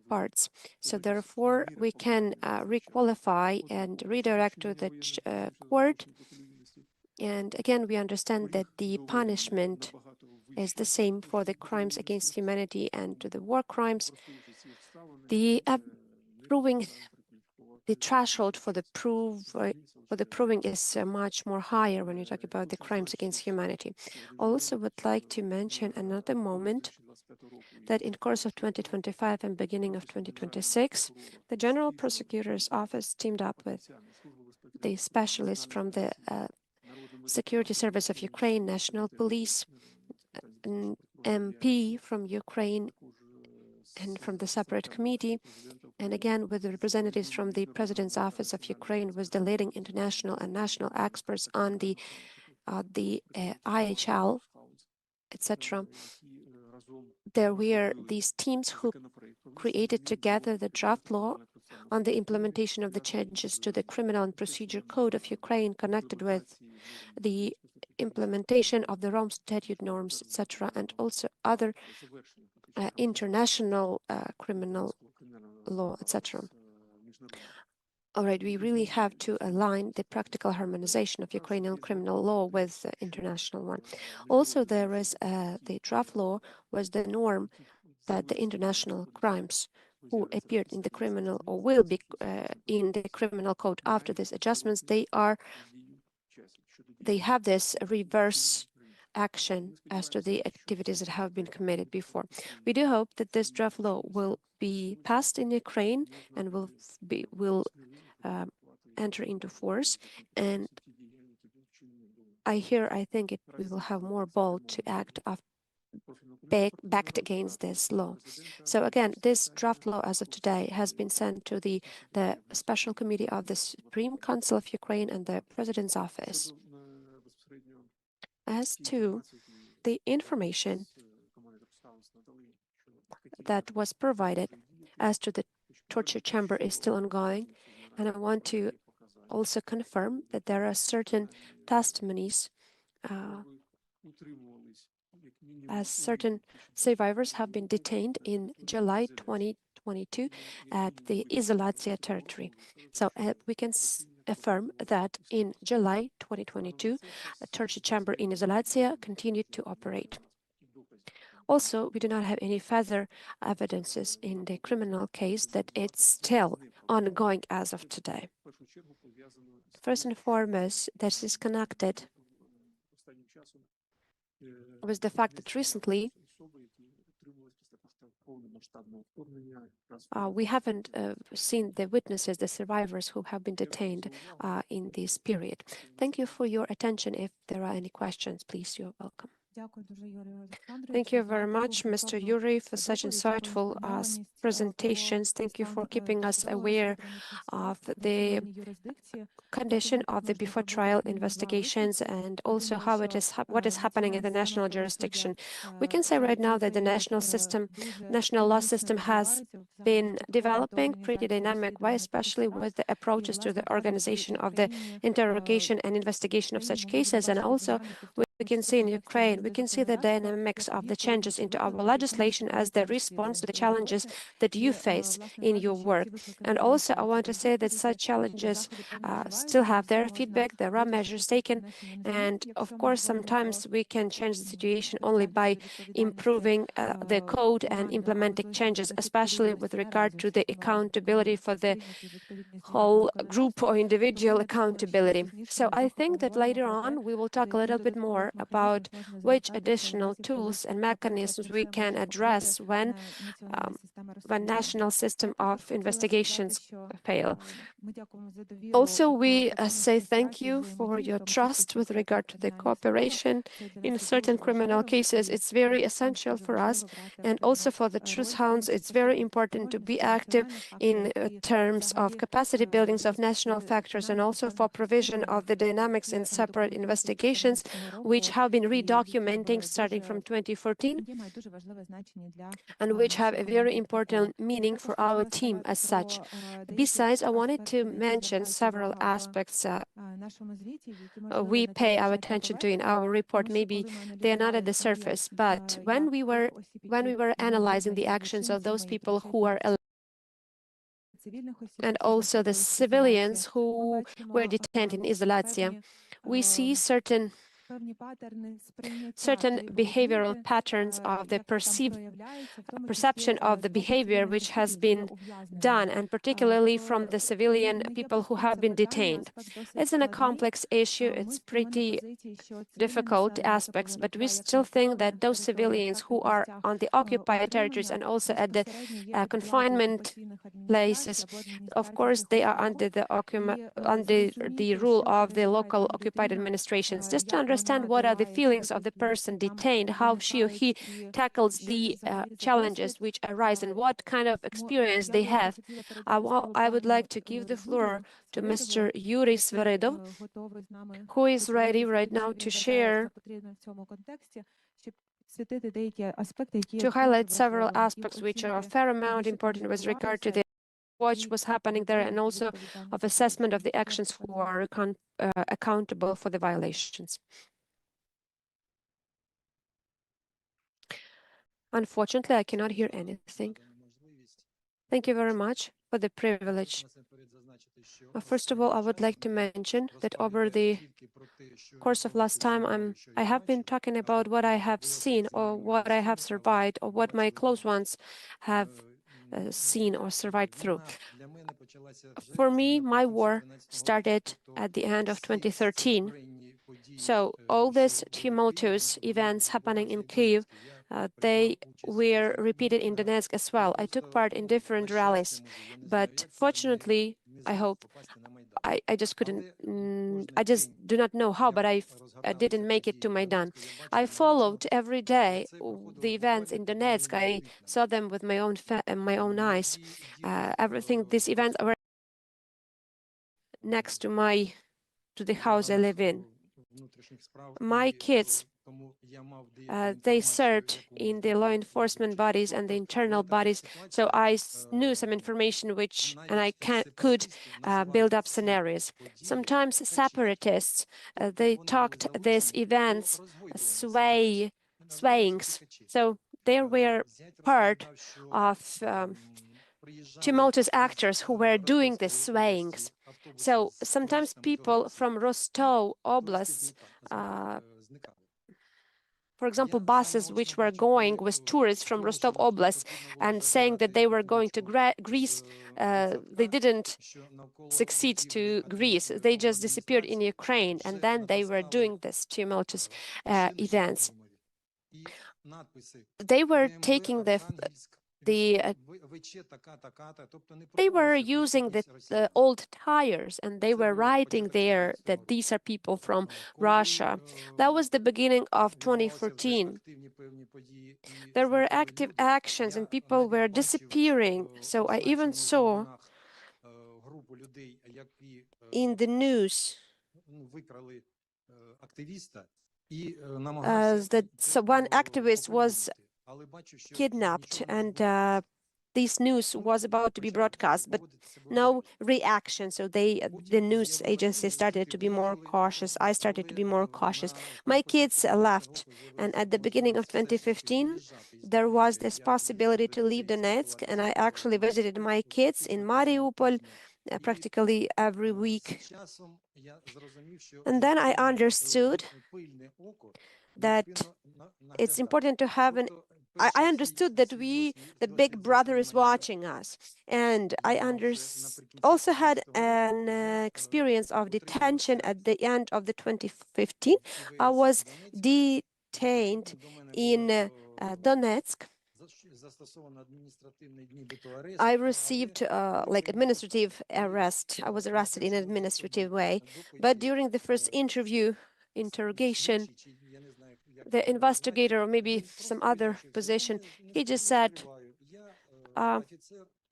parts. So therefore, we can requalify and redirect to the court. And again, we understand that the punishment is the same for the crimes against humanity and to the war crimes. The proving the threshold for the proving is much more higher when you talk about the crimes against humanity. Also would like to mention another moment that in course of 2025 and beginning of 2026, the General Prosecutor's Office teamed up with the specialists from the Security Service of Ukraine, National Police, an MP from Ukraine, and from the separate committee, and again with the representatives from the President's Office of Ukraine, with the leading international and national experts on the IHL, etc. There were these teams who created together the draft law on the implementation of the changes to the Criminal and Procedure Code of Ukraine connected with the implementation of the Rome Statute norms, etc., and also other international criminal law, etc. All right, we really have to align the practical harmonization of Ukrainian criminal law with the international one. Also, there is the draft law was the norm that the international crimes who appeared in the criminal or will be in the criminal code after these adjustments, they have this reverse action as to the activities that have been committed before. We do hope that this draft law will be passed in Ukraine and will enter into force. And I think we will have more bold to act backed against this law. So again, this draft law as of today has been sent to the Special Committee of the Supreme Council of Ukraine and the President's Office. As to the information that was provided as to the torture chamber is still ongoing, and I want to also confirm that there are certain testimonies as certain survivors have been detained in July 2022 at the Izolyatsia territory. So we can affirm that in July 2022, a torture chamber in Izolyatsia continued to operate. Also, we do not have any further evidences in the criminal case that it's still ongoing as of today. First and foremost, this is connected with the fact that recently we haven't seen the witnesses, the survivors who have been detained in this period. Thank you for your attention. If there are any questions, please, you're welcome. Thank you very much, Mr. Yuri, for such insightful presentations. Thank you for keeping us aware of the condition of the before trial investigations and also how what is happening in the national jurisdiction. We can say right now that the national law system has been developing pretty dynamic way, especially with the approaches to the organization of the interrogation and investigation of such cases. And also we can see in Ukraine, we can see the dynamics of the changes into our legislation as the response to the challenges that you face in your work. And also I want to say that such challenges still have their feedback, there are measures taken, and of course sometimes we can change the situation only by improving the code and implementing changes, especially with regard to the accountability for the whole group or individual accountability. So I think that later on we will talk a little bit more about which additional tools and mechanisms we can address when national system of investigations fail. Also, we say thank you for your trust with regard to the cooperation in certain criminal cases. It's very essential for us, and also for the Truth Hounds, it's very important to be active in terms of capacity buildings of national factors and also for provision of the dynamics in separate investigations. We which have been redocumenting starting from 2014 and which have a very important meaning for our team as such. Besides, I wanted to mention several aspects we pay our attention to in our report. Maybe they are not at the surface, but when we were analyzing the actions of those people who are and also the civilians who were detained in Izolyatsia, we see certain behavioral patterns of the perception of the behavior which has been done, and particularly from the civilian people who have been detained. It's a complex issue. It's pretty difficult aspects, but we still think that those civilians who are on the occupied territories and also at the confinement places, of course, they are under the rule of the local occupied administrations. Just to understand what are the feelings of the person detained, how she or he tackles the challenges which arise, and what kind of experience they have. I would like to give the floor to Mr. Yuri Sveredov, who is ready right now to share, to highlight several aspects which are a fair amount important with regard to the what was happening there, and also of assessment of the actions who are accountable for the violations. Unfortunately, I cannot hear anything. Thank you very much for the privilege. First of all, I would like to mention that over the course of last time, I have been talking about what I have seen or what I have survived or what my close ones have seen or survived through. For me, my war started at the end of 2013. So all these tumultuous events happening in Kyiv, they were repeated in Donetsk as well. I took part in different rallies, but fortunately, I hope, I just couldn't, I just do not know how, but I didn't make it to Maidan. I followed every day the events in Donetsk. I saw them with my own eyes. Everything, these events were next to the house I live in. My kids, they served in the law enforcement bodies and the internal bodies, so I knew some information and I could build up scenarios. Sometimes separatists, they talked these events swayings, so they were part of tumultuous actors who were doing the swayings. So sometimes people from Rostov Oblast, for example, buses which were going with tourists from Rostov Oblast and saying that they were going to Greece, they didn't succeed to Greece. They just disappeared in Ukraine, and then they were doing this tumultuous events. They were taking they were using the old tires, and they were writing there that these are people from Russia. That was the beginning of 2014. There were active actions and people were disappearing. So I even saw in the news that one activist was kidnapped, and this news was about to be broadcast, but no reaction. So the news agency started to be more cautious. I started to be more cautious. My kids left, and at the beginning of 2015, there was this possibility to leave Donetsk, and I actually visited my kids in Mariupol practically every week. And then I understood that it's important to have I understood that the big brother is watching us. And I also had an experience of detention at the end of the 2015. I was detained in Donetsk. I received like administrative arrest. I was arrested in an administrative way. But during the first interrogation, the investigator, or maybe some other position, he just said,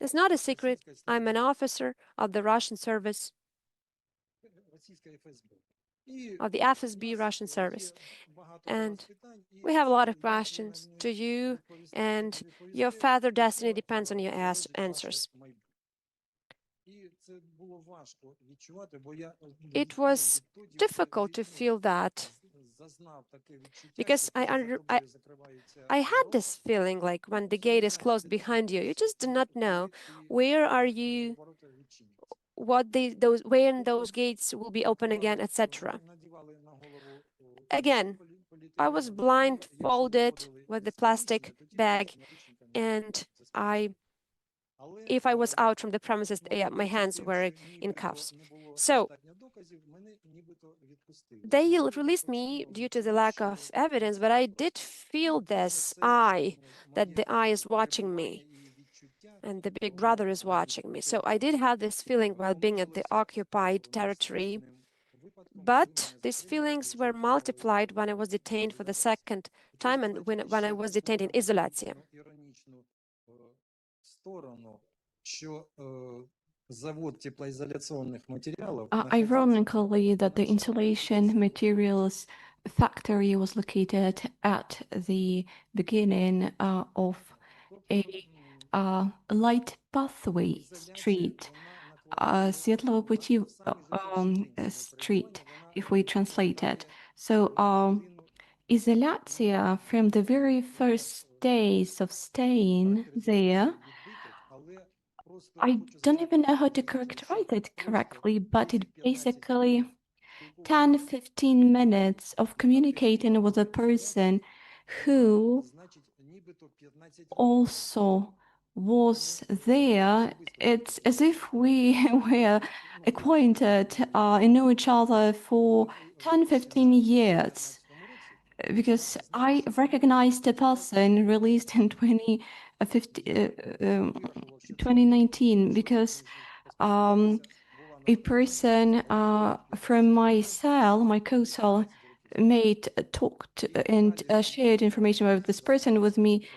it's not a secret, I'm an officer of the Russian service. of the FSB Russian service. And we have a lot of questions to you, and your further destiny depends on your answers. It was difficult to feel that because I had this feeling like when the gate is closed behind you, you just do not know where are you, when those gates will be open again, etc. Again, I was blindfolded with the plastic bag, and if I was out from the premises, my hands were in cuffs. So they released me due to the lack of evidence, but I did feel this that the eye is watching me and the big brother is watching me. So I did have this feeling while being at the occupied territory, but these feelings were multiplied when I was detained for the second time and when I was detained in Izolyatsia. Ironically, that the insulation materials factory was located at the beginning of a light pathway street, Светлого пути street, if we translate it. So Izolyatsia, from the very first days of staying there, I don't even know how to characterize it correctly, but it basically 10-15 minutes of communicating with a person who also was there. It's as if we were acquainted and know each other for 10-15 years. Because I recognized a person released in 2019 because a person from my cell, my co-cell, talked and shared information about this person with me,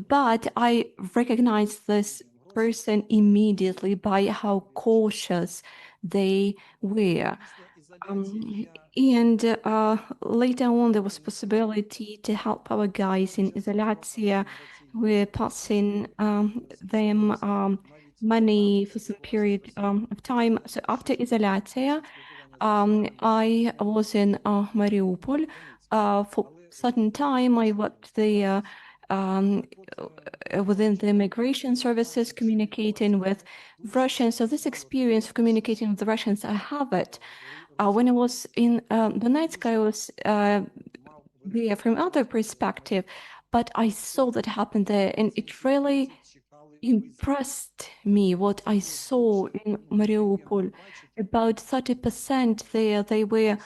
but I recognized this person immediately by how cautious they were. And later on, there was possibility to help our guys in Izoliatsiia. We're passing them money for some period of time. So after Izoliatsiia, I was in Mariupol. For certain time, I worked there within the immigration services, communicating with Russians. So this experience of communicating with the Russians, I have it. When I was in Donetsk, I was there from other perspective, but I saw that happen there, and it really impressed me what I saw in Mariupol. About 30% there, they were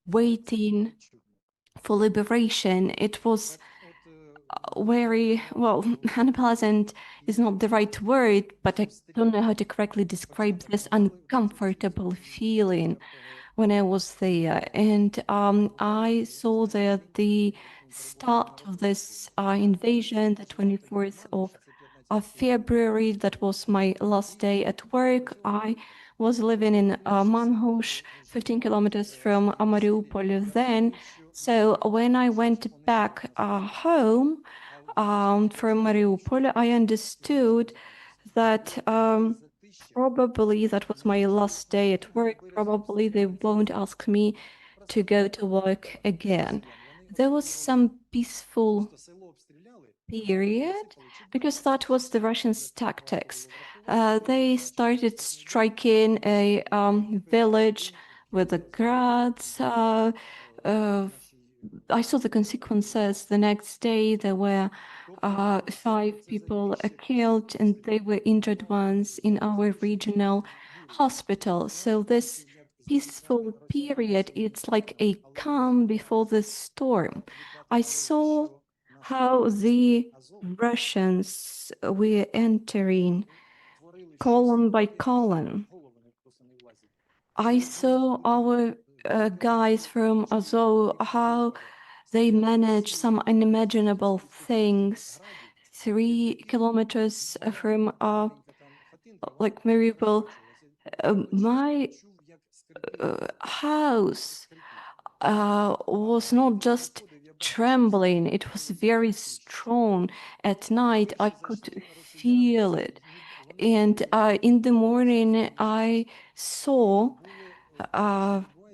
waiting for liberation. It was very, well, unpleasant is not the right word, but I don't know how to correctly describe this uncomfortable feeling when I was there. And I saw that the start of this invasion, the 24th of February, that was my last day at work. I was living in Manhush, 15 kilometers from Mariupol then. So when I went back home from Mariupol, I understood that probably that was my last day at work. Probably they won't ask me to go to work again. There was some peaceful period because that was the Russians' tactics. They started striking a village with the grads. I saw the consequences. The next day, there were 5 people killed, and they were injured ones in our regional hospital. So this peaceful period, it's like a calm before the storm. I saw how the Russians were entering column by column. I saw our guys from Azov, how they managed some unimaginable things. 3 kilometers from like Mariupol, my house was not just trembling, it was very strong. At night, I could feel it. And in the morning, I saw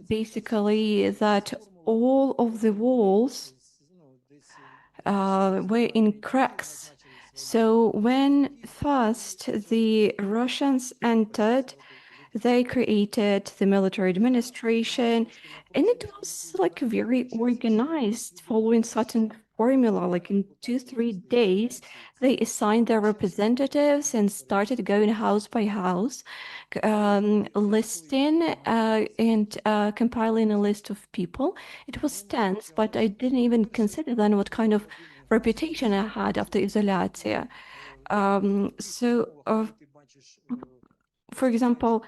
basically that all of the walls were in cracks. So when first the Russians entered, they created the military administration, and it was like very organized, following certain formula. Like in 2-3 days, they assigned their representatives and started going house by house, listing and compiling a list of people. It was tense, but I didn't even consider then what kind of reputation I had after Izolyatsia. For example,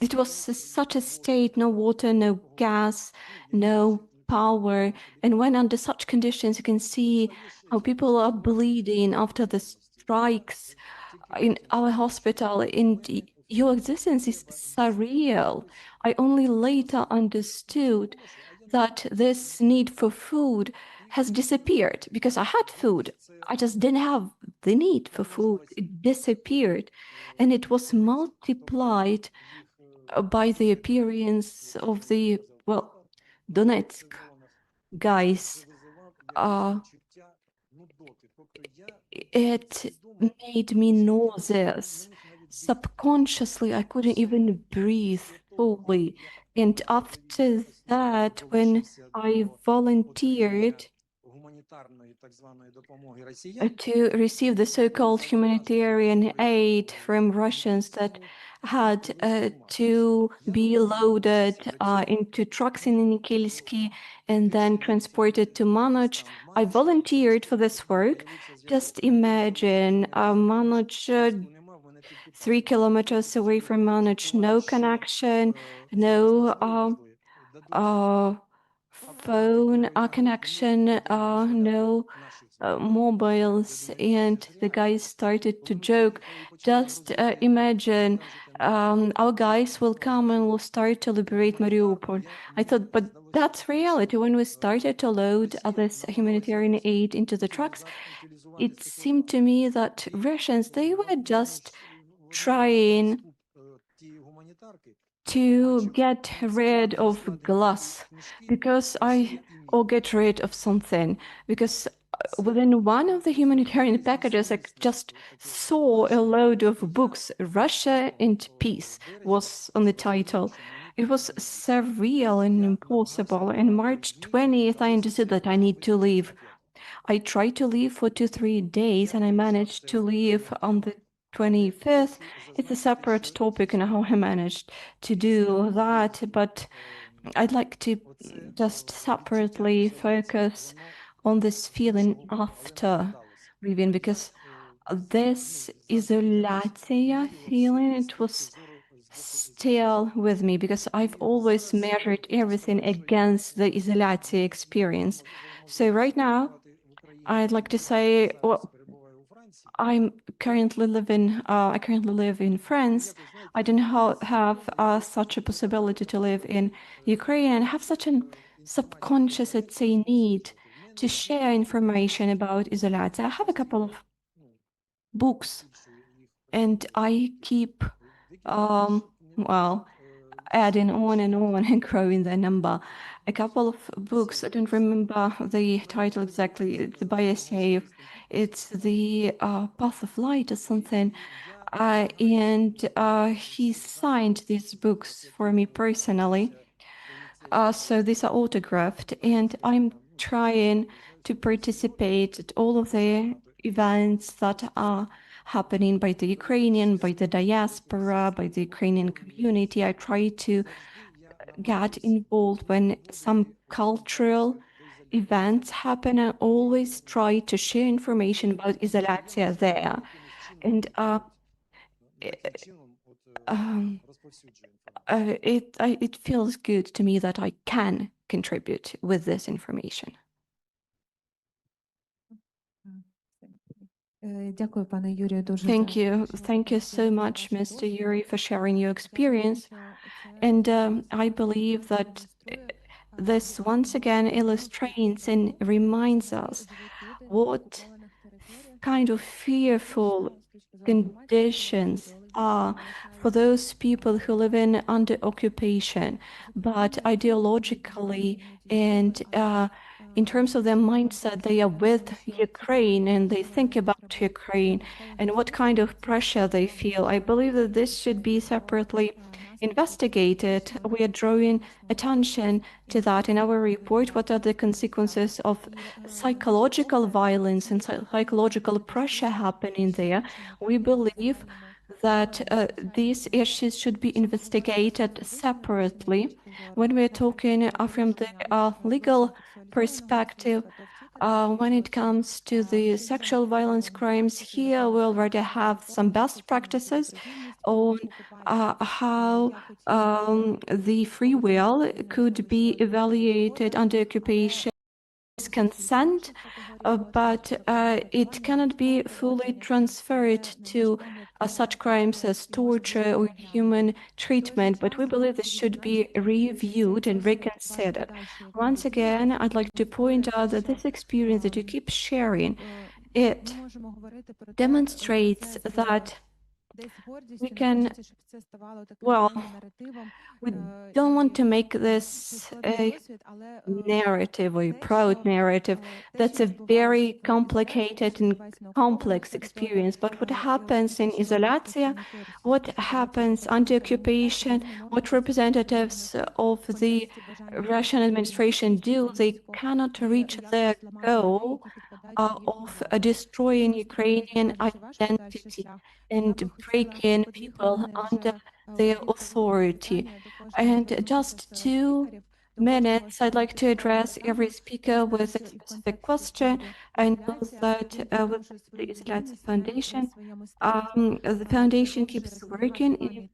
it was such a state, no water, no gas, no power. And when under such conditions, you can see how people are bleeding after the strikes in our hospital. And your existence is surreal. I only later understood that this need for food has disappeared because I had food. I just didn't have the need for food. It disappeared. And it was multiplied by the appearance of the, well, Donetsk guys. It made me nauseous. Subconsciously, I couldn't even breathe fully. And after that, when I volunteered to receive the so-called humanitarian aid from Russians that had to be loaded into trucks in Nikilsky and then transported to Manoj. I volunteered for this work. Just imagine Manoj, 3 kilometers away from Manoj, no connection, no phone connection, no mobiles, and the guys started to joke. Just imagine our guys will come and will start to liberate Mariupol. I thought, but that's reality. When we started to load this humanitarian aid into the trucks, it seemed to me that Russians, they were just trying to get rid of glass or get rid of something, because within one of the humanitarian packages, I just saw a load of books. Russia and Peace was on the title. It was surreal and impossible. And March 20th, I understood that I need to leave. I tried to leave for 2-3 days, and I managed to leave on the 25th. It's a separate topic and how I managed to do that, but I'd like to just separately focus on this feeling after leaving, because this Izoliatsiia feeling, it was still with me, because I've always measured everything against the Izoliatsiia experience. So right now, I'd like to say, well, I currently live in France. I don't have such a possibility to live in Ukraine, and have such a subconscious, let's say, need to share information about Izolyatsia. I have a couple of books, and I keep, well, adding on and on and growing the number. A couple of books, I don't remember the title exactly, it's by Bayasev. It's the Path of Light or something. And he signed these books for me personally. So these are autographed, and I'm trying to participate at all of the events that are happening by the Ukrainian, by the diaspora, by the Ukrainian community. I try to get involved when some cultural events happen. I always try to share information about Izolyatsia there. And it feels good to me that I can contribute with this information. Дякую, пане Юрію, дуже. Thank you. Thank you so much, Mr. Yuri, for sharing your experience. And I believe that this once again illustrates and reminds us what kind of fearful conditions are for those people who live in under occupation, but ideologically and in terms of their mindset, they are with Ukraine and they think about Ukraine and what kind of pressure they feel. I believe that this should be separately investigated. We are drawing attention to that in our report. What are the consequences of psychological violence and psychological pressure happening there? We believe that these issues should be investigated separately. When we're talking from the legal perspective, when it comes to the sexual violence crimes, here we already have some best practices on how the free will could be evaluated under occupation consent, but it cannot be fully transferred to such crimes as torture or human treatment, but we believe this should be reviewed and reconsidered. Once again, I'd like to point out that this experience that you keep sharing, it demonstrates that we can, well, we don't want to make this a narrative or a proud narrative. That's a very complicated and complex experience. But what happens in Izolyatsia, what happens under occupation, what representatives of the Russian administration do, they cannot reach their goal of destroying Ukrainian identity and breaking people under their authority. And just 2 minutes, I'd like to address every speaker with a specific question. I know that with the Izolyatsia Foundation, the foundation keeps working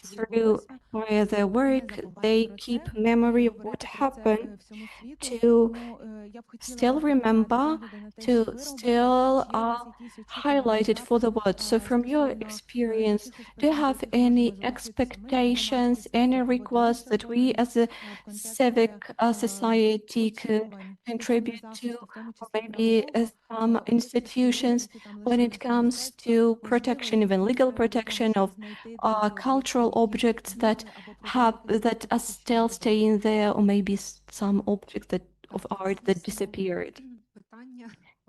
through via their work. They keep memory of what happened to still remember, to still highlight it for the world. So from your experience, do you have any expectations, any requests that we as a civic society could contribute to, or maybe some institutions when it comes to protection, even legal protection of cultural objects that are still staying there, or maybe some objects that of art that disappeared?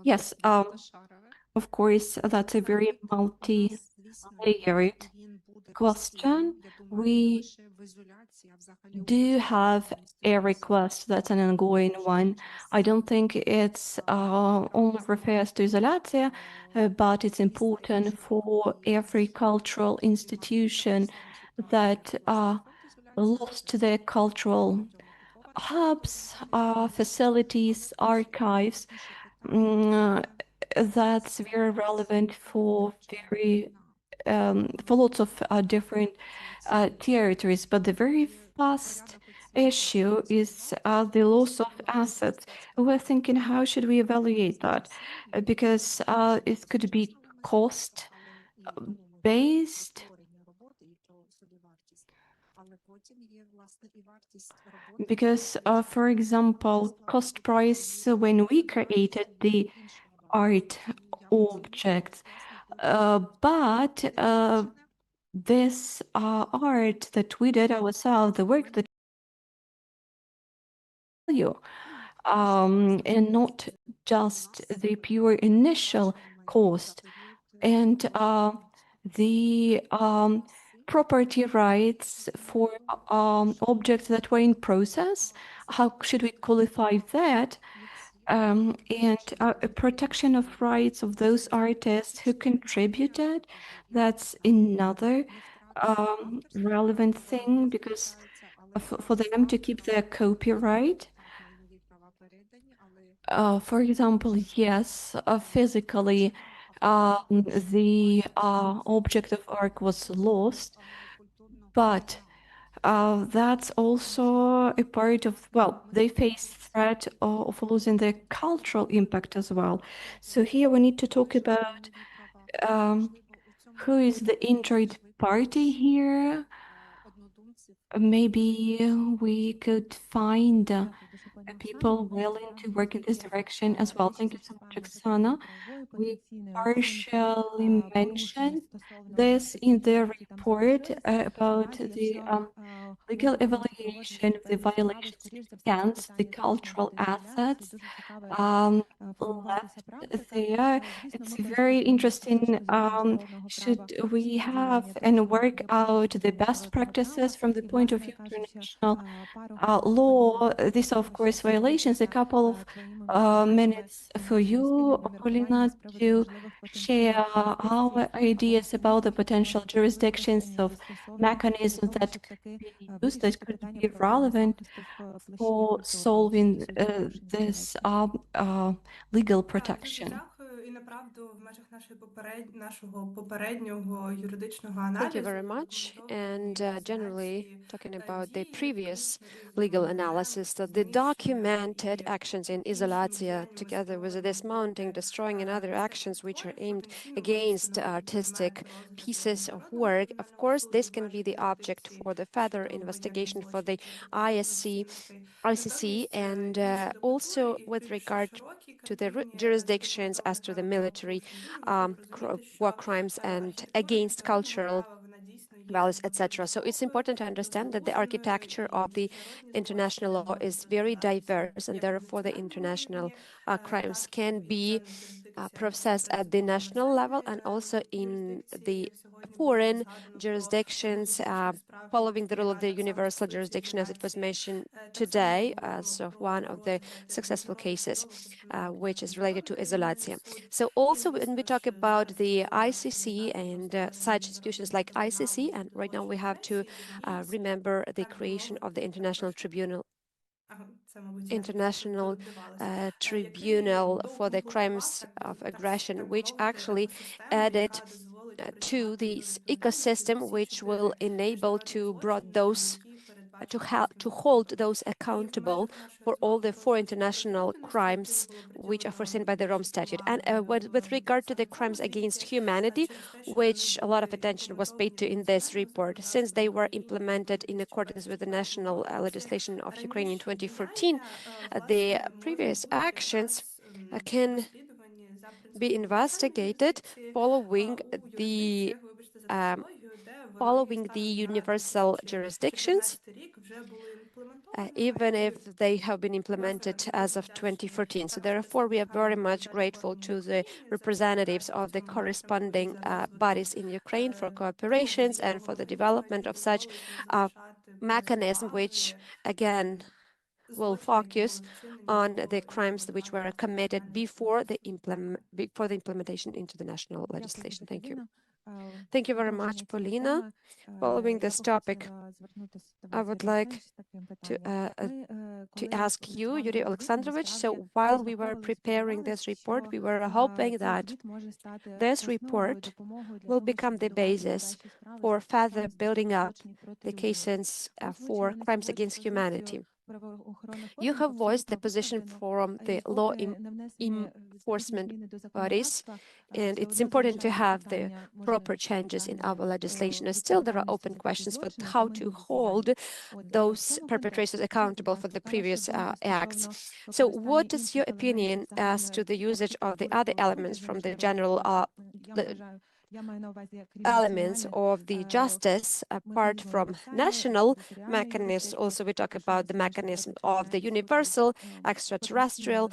Yes, of course, that's a very multi-layered question. We do have a request that's an ongoing one. I don't think it's only refers to Izolyatsia, but it's important for every cultural institution that lost their cultural hubs, facilities, archives. That's very relevant for lots of different territories. But the very first issue is the loss of assets. We're thinking, how should we evaluate that? Because it could be cost based. Because, for example, cost price when we created the art objects, but this art that we did ourselves, the work that you, and not just the pure initial cost, and the property rights for objects that were in process. How should we qualify that? And a protection of rights of those artists who contributed. That's another relevant thing, because for them to keep their copyright. For example, yes, physically, the object of art was lost, but that's also a part of, well, they face threat of losing their cultural impact as well. So here we need to talk about who is the injured party here. Maybe we could find people willing to work in this direction as well. Thank you so much, Oksana. We partially mentioned this in the report about the legal evaluation of the violations against the cultural assets left there. It's very interesting. Should we have and work out the best practices from the point of view of international law? These are, of course, violations. A couple of minutes for you, Polina, to share our ideas about the potential jurisdictions of mechanisms that could be used, that could be relevant for solving this legal protection. Thank you very much. And generally, talking about the previous legal analysis, that the documented actions in Izolyatsia, together with the dismounting, destroying, and other actions which are aimed against artistic pieces of work, of course, this can be the object for the further investigation for the ICC, and also with regard to the jurisdictions as to the military war crimes and against cultural values, etc. So it's important to understand that the architecture of the international law is very diverse, and therefore the international crimes can be processed at the national level and also in the foreign jurisdictions, following the rule of the universal jurisdiction, as it was mentioned today as one of the successful cases, which is related to Izolyatsia. So also when we talk about the ICC and such institutions like ICC, and right now we have to remember the creation of the International Tribunal for the crimes of aggression, which actually added to this ecosystem, which will enable to hold those accountable for all the four international crimes which are foreseen by the Rome Statute. And with regard to the crimes against humanity, which a lot of attention was paid to in this report, since they were implemented in accordance with the national legislation of Ukraine in 2014, the previous actions can be investigated following the universal jurisdictions, even if they have been implemented as of 2014. So therefore, we are very much grateful to the representatives of the corresponding bodies in Ukraine for cooperations and for the development of such mechanism, which again will focus on the crimes which were committed before the implementation into the national legislation. Thank you. Thank you very much, Polina. Following this topic, I would like to ask you, Yuri Alexandrovich. So while we were preparing this report, we were hoping that this report will become the basis for further building up the cases for crimes against humanity. You have voiced the position from the law enforcement bodies, and it's important to have the proper changes in our legislation. And still, there are open questions for how to hold those perpetrators accountable for the previous acts. So what is your opinion as to the usage of the other elements from the general elements of the justice apart from national mechanisms? Also, we talk about the mechanism of the universal, extraterrestrial,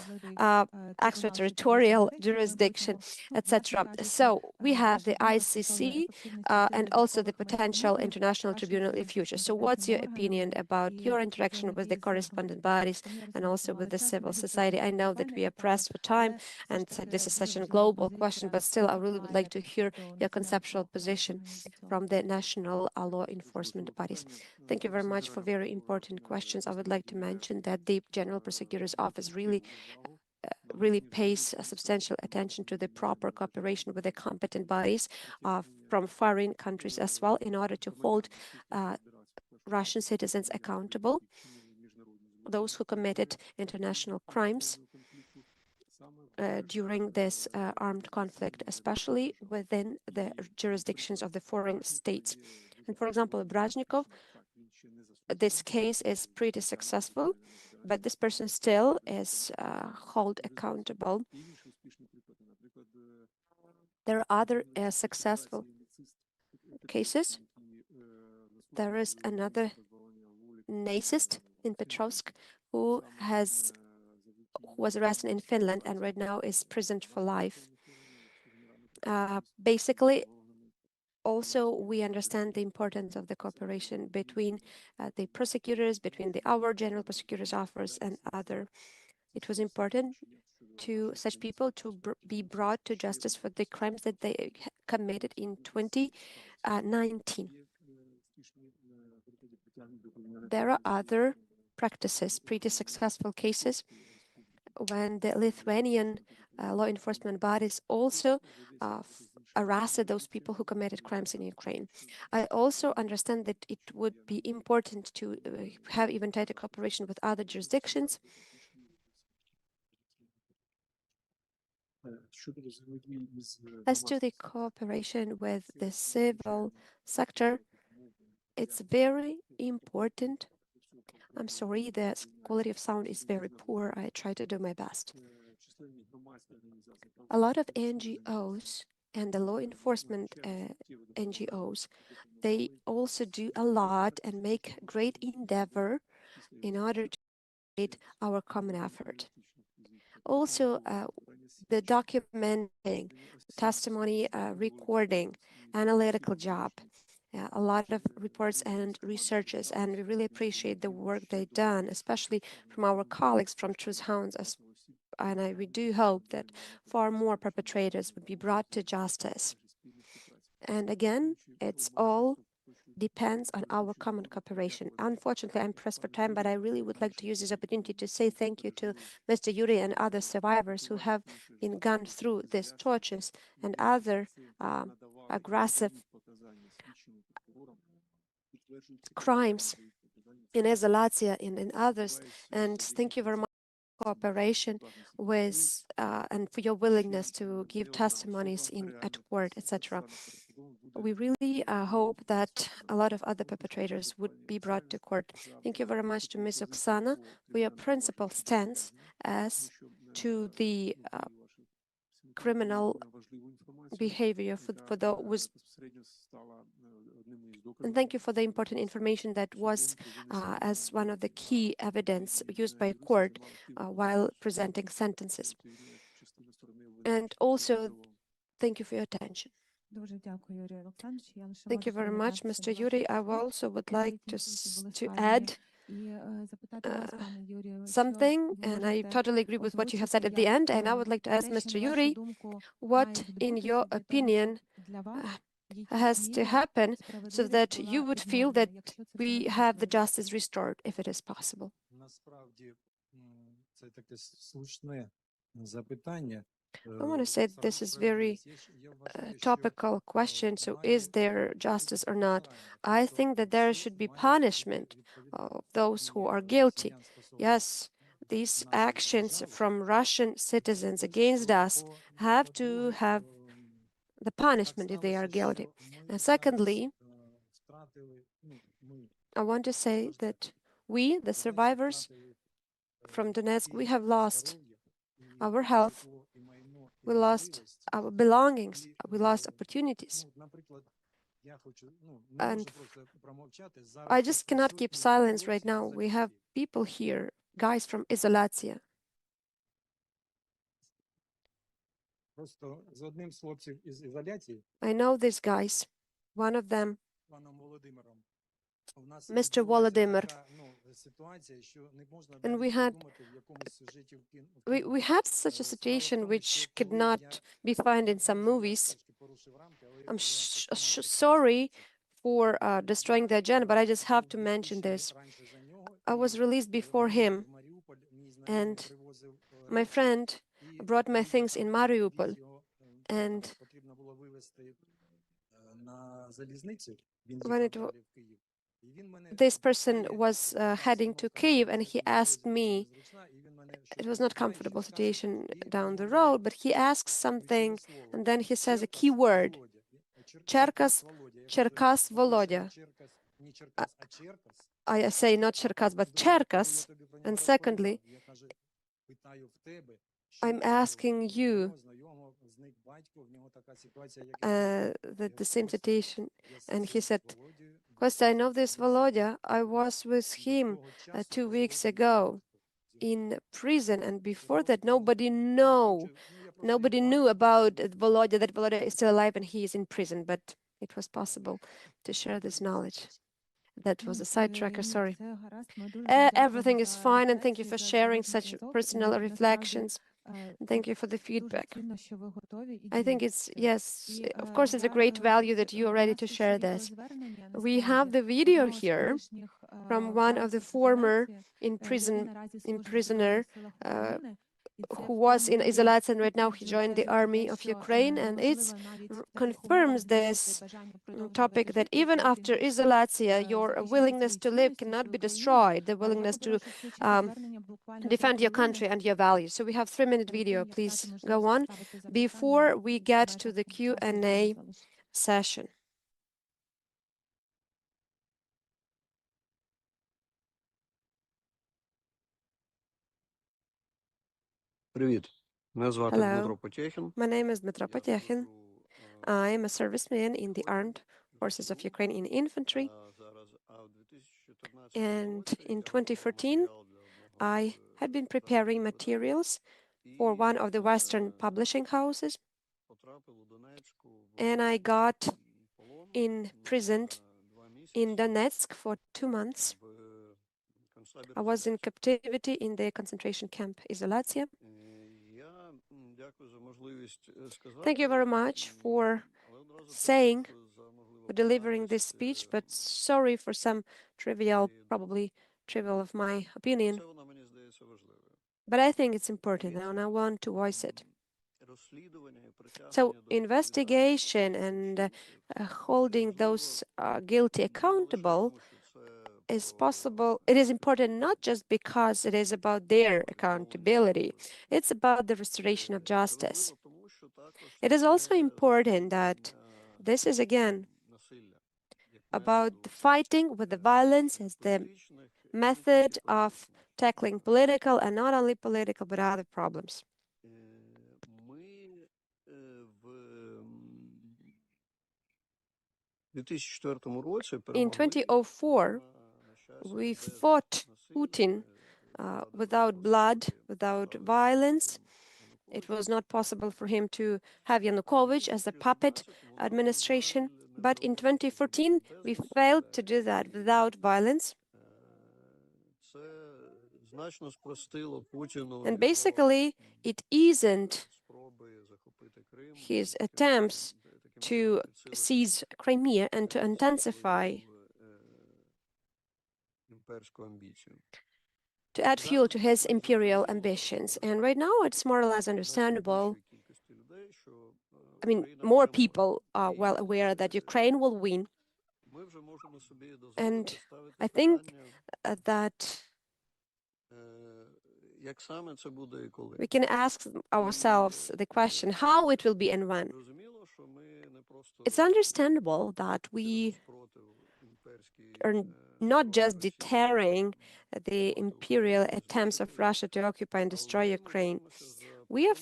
extraterritorial jurisdiction, etc. So we have the ICC and also the potential international tribunal in future. So what's your opinion about your interaction with the correspondent bodies and also with the civil society? I know that we are pressed for time and this is such a global question, but still I really would like to hear your conceptual position from the national law enforcement bodies. Thank you very much for very important questions. I would like to mention that the General Prosecutor's Office really pays substantial attention to the proper cooperation with the competent bodies from foreign countries as well, in order to hold Russian citizens accountable, those who committed international crimes during this armed conflict, especially within the jurisdictions of the foreign states. And for example, Brajnikov, this case is pretty successful but this person still is held accountable. There are other successful cases. There is another nacist in Petrovsk who was arrested in Finland and right now is imprisoned for life. Basically, also, we understand the importance of the cooperation between the prosecutors, between our General Prosecutor's Office and other. It was important to such people to be brought to justice for the crimes that they committed in 2019. There are other practices, pretty successful cases, when the Lithuanian law enforcement bodies also arrested those people who committed crimes in Ukraine. I also understand that it would be important to have even tighter cooperation with other jurisdictions. As to the cooperation with the civil sector, it's very important. I'm sorry, the quality of sound is very poor. I try to do my best. A lot of NGOs and the law enforcement NGOs, they also do a lot and make great endeavor in order to create our common effort. Also, the documenting, testimony recording, analytical job, a lot of reports and researches, and we really appreciate the work they've done, especially from our colleagues from Hounds, and we do hope that far more perpetrators would be brought to justice. And again, it's all depends on our common cooperation. Unfortunately, I'm pressed for time, but I really would like to use this opportunity to say thank you to Mr. Yuri and other survivors who have been gone through these tortures and other aggressive crimes in Izolyatsia and in others. And thank you very much for cooperation with and for your willingness to give testimonies at court, etc. We really hope that a lot of other perpetrators would be brought to court. Thank you very much to Ms. Oksana for your principled stance as to the criminal behavior for those. And thank you for the important information that was as one of the key evidence used by court while presenting sentences. And also, thank you for your attention. Thank you very much, Mr. Yuri. I also would like to add something, and I totally agree with what you have said at the end. And I would like to ask Mr. Yuri, what, in your opinion, has to happen so that you would feel that we have the justice restored, if it is possible? I want to say this is very topical question. So is there justice or not? I think that there should be punishment of those who are guilty. Yes, these actions from Russian citizens against us have to have the punishment if they are guilty. And secondly, I want to say that we, the survivors from Donetsk, we have lost our health, we lost our belongings, we lost opportunities. And I just cannot keep silence right now. We have people here, guys from Izolyatsia. I know these guys, one of them, Mr. Volodymyr, and we had such a situation which could not be found in some movies. I'm sorry for destroying the agenda, but I just have to mention this. I was released before him, and my friend brought my things in Mariupol, and when this person was heading to Kyiv, and he asked me, it was not a comfortable situation down the road, but he asks something, and then he says a key word, Cherkas Volodya. I say not Cherkas, but Cherkas. And secondly, I'm asking you that the same situation. And he said, Kosta, I know this Volodya. I was with him 2 weeks ago in prison, and before that nobody knew about Volodya, that Volodya is still alive and he is in prison, but it was possible to share this knowledge. That was a sidetracker, sorry. Everything is fine, and thank you for sharing such personal reflections. And thank you for the feedback. I think it's, yes, of course, it's a great value that you are ready to share this. We have the video here from one of the former prisoner who was in Izolyatsia, and right now he joined the army of Ukraine, and it confirms this topic that even after Izoliatsiia, your willingness to live cannot be destroyed, the willingness to defend your country and your values. So we have 3-minute video. Please go on before we get to the Q&A session. Hello, my name is Dmitro Potechin. I am a serviceman in the Armed Forces of Ukraine in infantry. And in 2014, I had been preparing materials for one of the Western publishing houses. And I got imprisoned in Donetsk for 2 months. I was in captivity in the concentration camp Izolyatsia. Thank you very much for delivering this speech, but sorry for some probably trivial of my opinion. But I think it's important and I want to voice it. So investigation and holding those guilty accountable is possible. It is important not just because it is about their accountability, it's about the restoration of justice. It is also important that this is again about fighting with the violence as the method of tackling political and not only political but other problems. In 2004, we fought Putin without blood, without violence. It was not possible for him to have Yanukovych as a puppet administration. But in 2014, we failed to do that without violence. And basically, it eased his attempts to seize Crimea and to intensify, to add fuel to his imperial ambitions. And right now, it's more or less understandable. I mean, more people are well aware that Ukraine will win. And I think that we can ask ourselves the question, how it will be and when. It's understandable that we are not just deterring the imperial attempts of Russia to occupy and destroy Ukraine. We are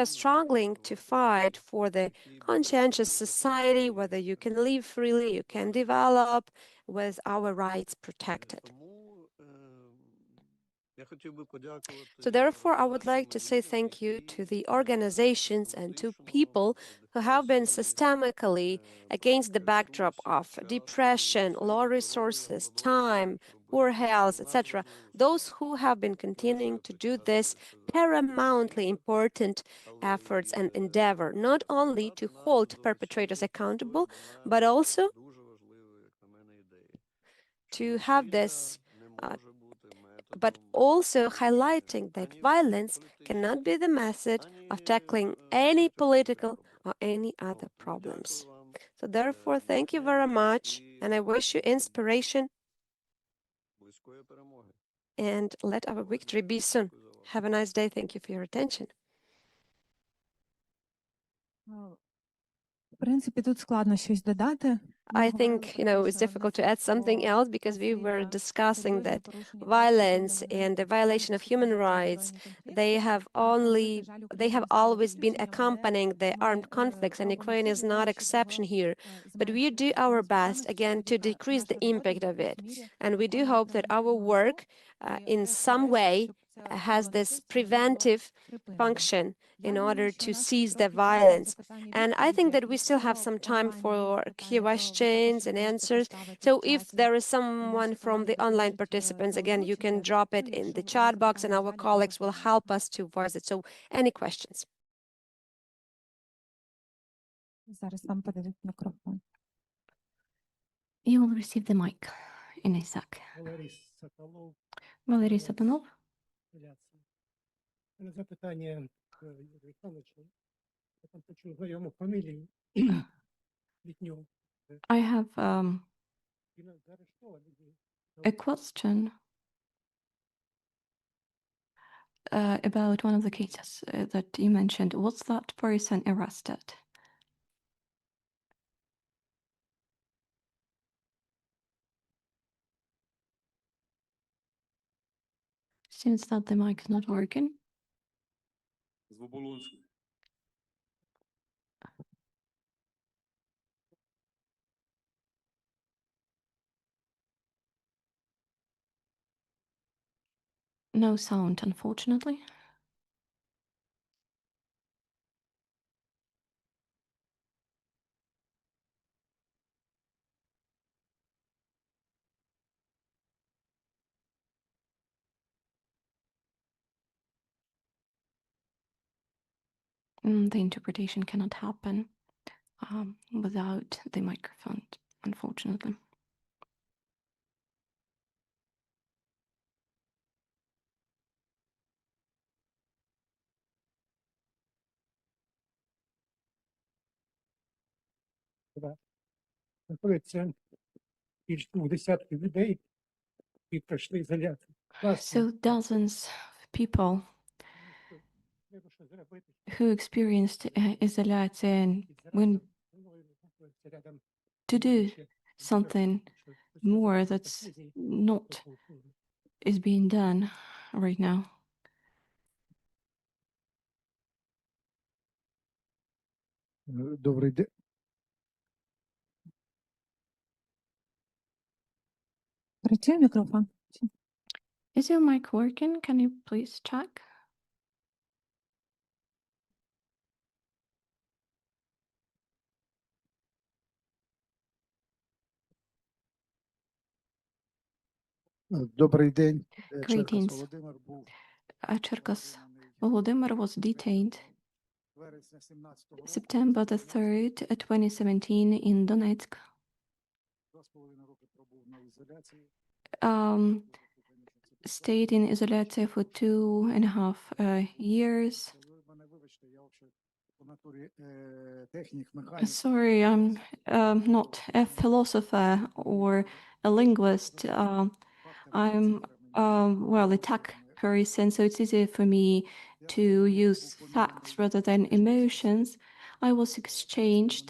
struggling to fight for the conscientious society, whether you can live freely, you can develop with our rights protected. So therefore, I would like to say thank you to the organizations and to people who have been systemically against the backdrop of depression, low resources, time, poor health, etc. Those who have been continuing to do this paramountly important efforts and endeavor, not only to hold perpetrators accountable, but also to have this but also highlighting that violence cannot be the method of tackling any political or any other problems. So therefore, thank you very much, and I wish you inspiration, and let our victory be soon. Have a nice day. Thank you for your attention. В принципі, тут складно щось додати. I think, it's difficult to add something else because we were discussing that violence and the violation of human rights, they have always been accompanying the armed conflicts, and Ukraine is not exception here. But we do our best, again, to decrease the impact of it. And we do hope that our work in some way has this preventive function in order to cease the violence. And I think that we still have some time for questions and answers. So if there is someone from the online participants, again, you can drop it in the chat box and our colleagues will help us to voice it. So any questions? Зараз вам подадуть мікрофон. You will receive the mic in a sec. Валерій Сапанов. Запитання Юрію Михайловичу. Я там почув знайому фамілію літню. I have Він заарештований. a question about one of the cases that you mentioned. Was that person arrested? Seems that the mic is not working. No sound, unfortunately. The interpretation cannot happen without the microphone, unfortunately. Знаходиться більш 2 десятків людей, які пройшли ізоляцію. So dozens of people Треба щось зробити. who experienced Izolyatsia and when Рядом to do something more that's not is being done right now. Добрий день. Працює мікрофон? Is your mic working? Can you please check? Добрий день. Greetings. Володимир був Cherkas Volodymyr was detained вересня 17-го року. September the 3rd, 2017 in Donetsk. 2,5 роки пробув на ізоляції. Stayed in Izolyatsia for 2.5 years. Ви мене вибачте, я взагалі по натурі технік, механік. Sorry, I'm not a philosopher or a linguist. I'm well, a tech person, so it's easier for me to use facts rather than emotions. I was exchanged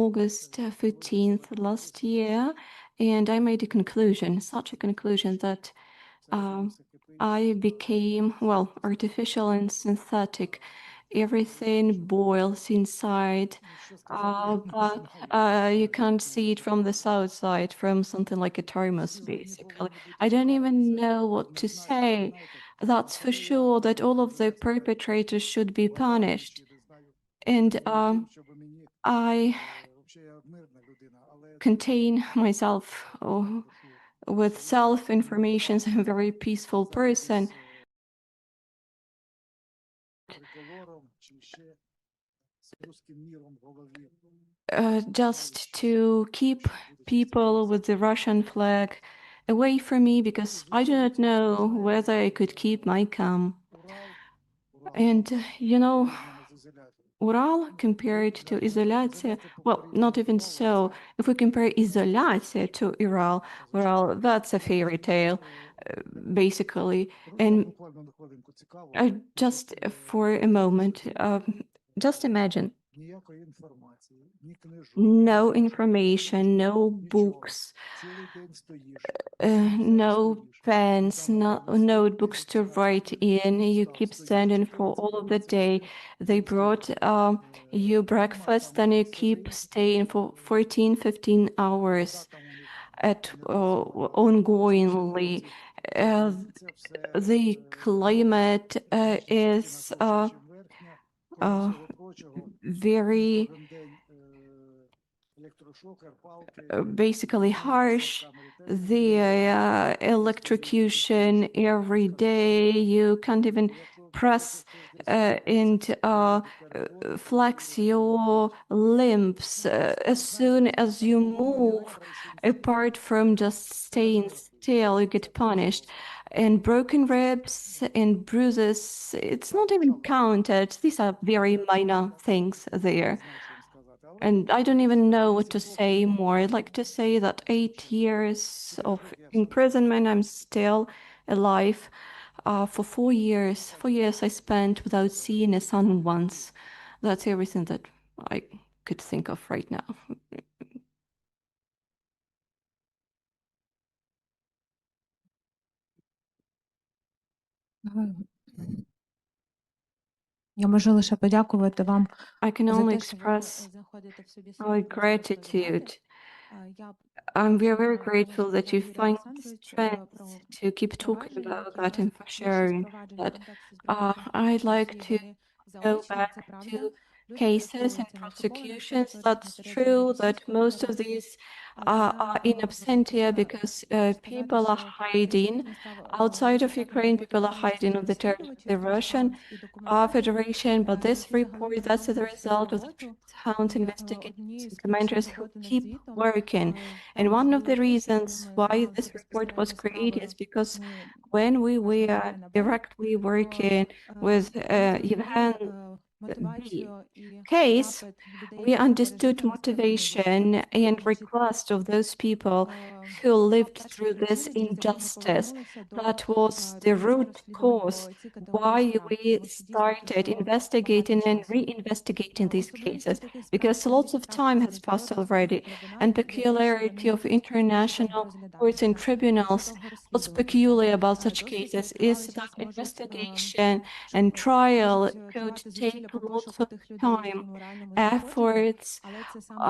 August 15th last year, and I made a conclusion, such a conclusion that I became, well, artificial and synthetic. Everything boils inside, but you can't see it from the south side, from something like a thermos, basically. I don't even know what to say. That's for sure that all of the perpetrators should be punished. And I contain myself with self-information. I'm a very peaceful person. Just to keep people with the Russian flag away from me, because I do not know whether I could keep my calm. And Ural compared to Izolyatsia, well, not even so. If we compare Izolyatsia to Ural, that's a fairy tale, basically. And just for a moment, just imagine No information, no books, no pens, no notebooks to write in. You keep standing for all of the day. They brought you breakfast, and you keep staying for 14, 15 hours at ongoingly. The climate is very basically harsh. The electrocution every day. You can't even press and flex your limbs as soon as you move. Apart from just staying still, you get punished. And broken ribs and bruises, it's not even counted. These are very minor things there. And I don't even know what to say more. I'd like to say that 8 years of imprisonment, I'm still alive. For 4 years, 4 years I spent without seeing a sun once. That's everything that I could think of right now. Я можу лише подякувати вам I can за only те, що ви express знаходите в собі our сили про це gratitude. розмовляти. Я I'm very, very пропоную grateful наш that you Юрій find Олександрович strength про to keep talking провадження, about які that and власне for більшість sharing проваджень в that. контексті збройних I'd конфліктів like Росії, to вони go заочні, back це правда. to Люди cases and переховуються на службових prosecutions. територіях, на That's території true that Російської most of Федерації. these Але are in я absentia хотіла because сказати, people are що hiding. Росія настав Outside of результатом Ukraine, роботи people are в тому числі hiding on the territory of розслідувачів, the Russian Hounds і документаторів, Federation, but this які загалом report, that's the продовжують свою result of the роботу. Hounds І investigators однією and з причин commenters who роботи над keep звітом working. And також one of було the те, що коли reasons ми why займалися this report was безпосередньо created справою, is because ми when we разом з were Євгеном Б., directly то working with ми зрозуміли Yevhen B. мотивацію і case, запит людей, we які understood пережили нестерпні motivation військові and пережитки. request of those people who Була lived перша through this причина, через яку ми injustice. повернулися до That was the робіт з root розслідувань cause по цій категорії why справ, we тому що дійсно started пройшло investigating багато and часу. reinvestigating these Особливістю cases, таких справ because це lots of практика time has passed міжнародних судів already, і трибуналів, and в яких peculiarity вони of можуть international courts and розглядатися. Після tribunals. того What's розслідування peculiar about such досить cases is тривалий that час можуть investigation and швидко trial можуть could тривати take зусилля по lots пошуку of тих людей, які time, в реальному знаходженні, efforts, але це саме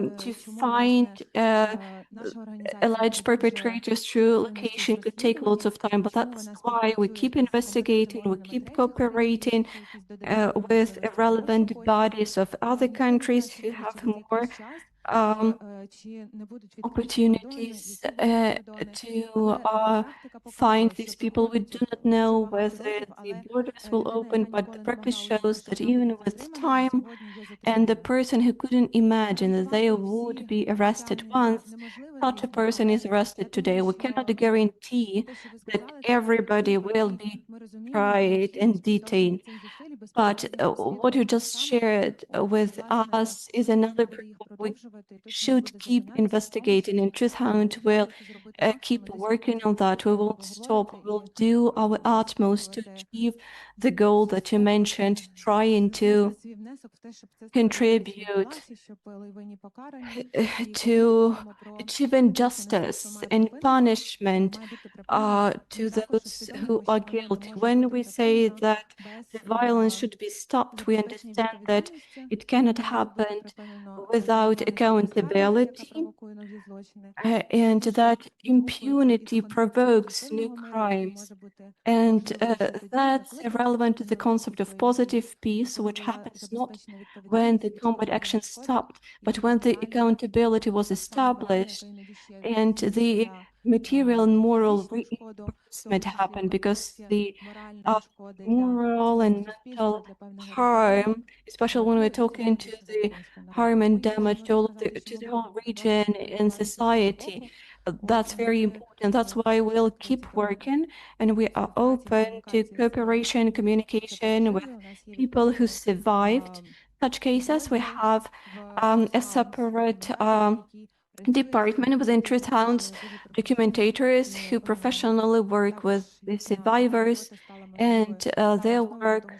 те, to чому find власне наша організація alleged продовжує perpetrators through активності з location could take lots розслідуванням, of time, but чому that's вона why we співпрацює keep з investigating, we компетентними keep третіх країн, cooperating які якісь додаткові with можливості для relevant пошуку осіб. bodies of other Ніхто не знає, countries що who буде have через more якийсь час, чи не будуть відкриті кордони, opportunities які будуть кордони. to Але практика find показує, що these people. We проходить do not дуже know багато whether років, the але borders will людина, open, яка but ніколи the не practice вагала shows уявити, that що even буде with затримана, time, сьогодні є and the затриманим. person who couldn't imagine that they Гарантувати would всі be arrested стягнення once, неможливо, such a звісно, person але is arrested я today. думаю, We що cannot guarantee те, що ви that сказали, це everybody приклад, will який be ми розуміємо tried and необхідність продовження detained. цих зусиль і But безпосередньо з what you розслідуванням так just само. shared with Власне, us is нам another буде їх proof. We продовжувати, і точно не should буде keep зупинятися в тому, investigating, and Truth Hound will намагатися зробити максимум. keep Ми дійсно working хочемо on that. We про це won't stop. поговорити We will і do our utmost to спробувати achieve the goal that you mentioned, trying to внести свій внесок в те, щоб ця справедливість contribute відбулася, щоб винні покарані. І коли ми to говоримо про achieving тиск на тих, хто justice має and припинення, punishment має бути припинено, to ми також those who усвідомлюємо, що are воно не guilty. може When бути we say припинено that без the violence should be stopped, we забезпечення understand that відповідальності. it cannot Не може бути happen припинено without кримінальна безкарність, яка accountability, провокує нові злочини. and Тому що that відгукується і impunity в концепції provokes new позитивного миру, який crimes. може бути And можливий лише тоді, that's коли relevant to правосуддя the не concept of розслідує всіх, positive peace, коли which була happens not забезпечена when the відповідальність від combat спричинених action шкод, stopped, і but when the матеріальна accountability was так само правильно, established то іноді ще and the більша material and moral фізичну шкоду, в reinforcement тому числі в happened, because контексті the моральної шкоди для moral цілого and суспільства, mental для певного регіону. harm, especially when we're Це talking to найбільше the велетенське наразі. harm Тому and я damage to можу all of сказати, що to ми the будемо whole region продовжувати and спілкуватися з цього society. боку. That's very Ми important. That's why we'll keep відкриті до working, and we are співпраці, open to комунікації з cooperation, communication with у нас є people who відповідний survived such cases. We підрозділ have в a Hounds separate організації, який працює department within Truth Hounds, дуже професійно, documentators і who professionally work with також the їхня survivors, робота стала and their work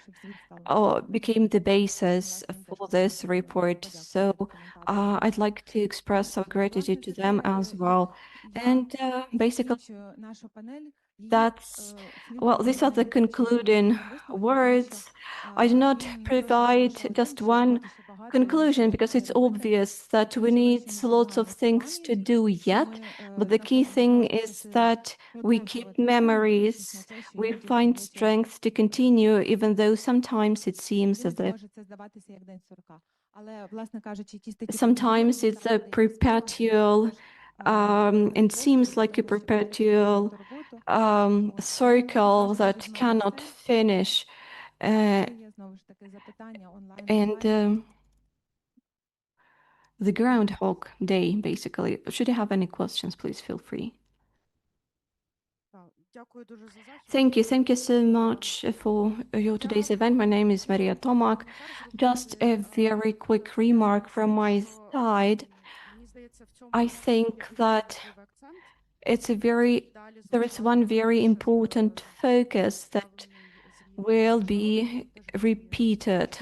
became the basis for this report. So I'd like to express our gratitude to them as well. And basically, that's, well, these are the concluding words. I do not provide just one conclusion because it's obvious that we need lots of things to do yet. But the key thing is that we keep memories, we find strength to continue, even though sometimes it seems as if sometimes it's a perpetual and seems like a perpetual circle that cannot finish. The Groundhog Day, basically. Should you have any questions, please feel free. Thank you so much for your today's event. My name is Maria Tomak. Just a very quick remark from my side. I think that there is one very important focus that will be repeated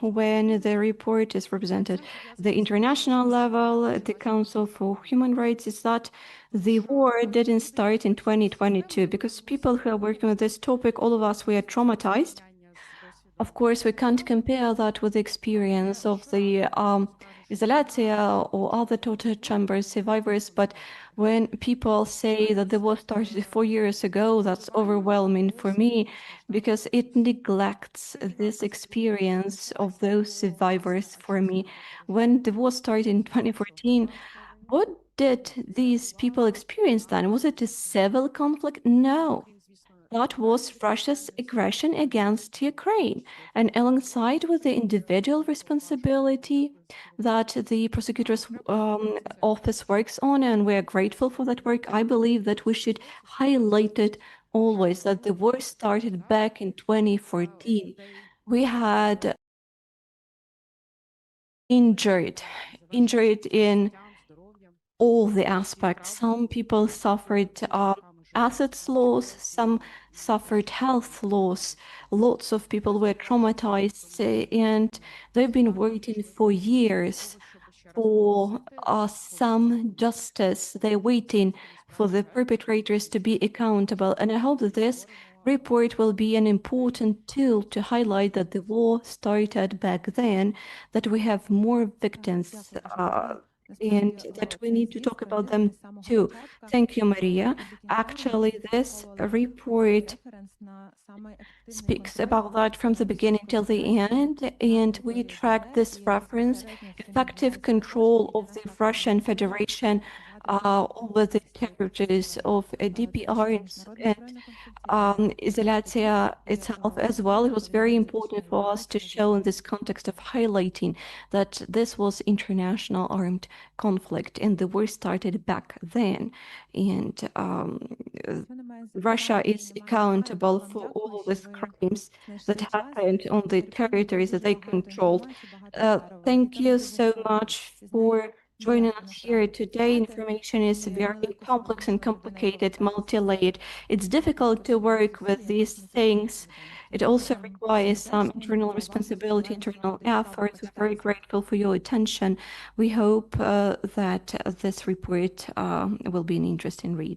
when the report is presented. The international level, the Council for Human Rights, is that the war didn't start in 2022 because people who are working on this topic, all of us, we are traumatized. Of course, we can't compare that with the experience of the Izolyatsia or other torture chamber survivors, but when people say that the war started 4 years ago, that's overwhelming for me because it neglects this experience of those survivors for me. When the war started in 2014, what did these people experience then? Was it a civil conflict? No. That was Russia's aggression against Ukraine, and alongside with the individual responsibility that the prosecutor's office works on, and we are grateful for that work, I believe that we should highlight it always, that the war started back in 2014. We had injured in all the aspects. Some people suffered assets loss, some suffered health loss. Lots of people were traumatized, and they've been waiting for years for some justice. They're waiting for the perpetrators to be accountable. And I hope that this report will be an important tool to highlight that the war started back then, that we have more victims, and that we need to talk about them too. Thank you, Maria. Actually, this report speaks about that from the beginning till the end, and we track this reference, effective control of the Russian Federation over the territories of DPR and Izolyatsia itself as well. It was very important for us to show in this context of highlighting that this was international armed conflict and the war started back then. And Russia is accountable for all of these crimes that happened on the territories that they controlled. Thank you so much for joining us here today. Information is very complex and complicated, multi-layered. It's difficult to work with these things. It also requires some internal responsibility, internal efforts. We're very grateful for your attention. We hope that this report will be an interesting read.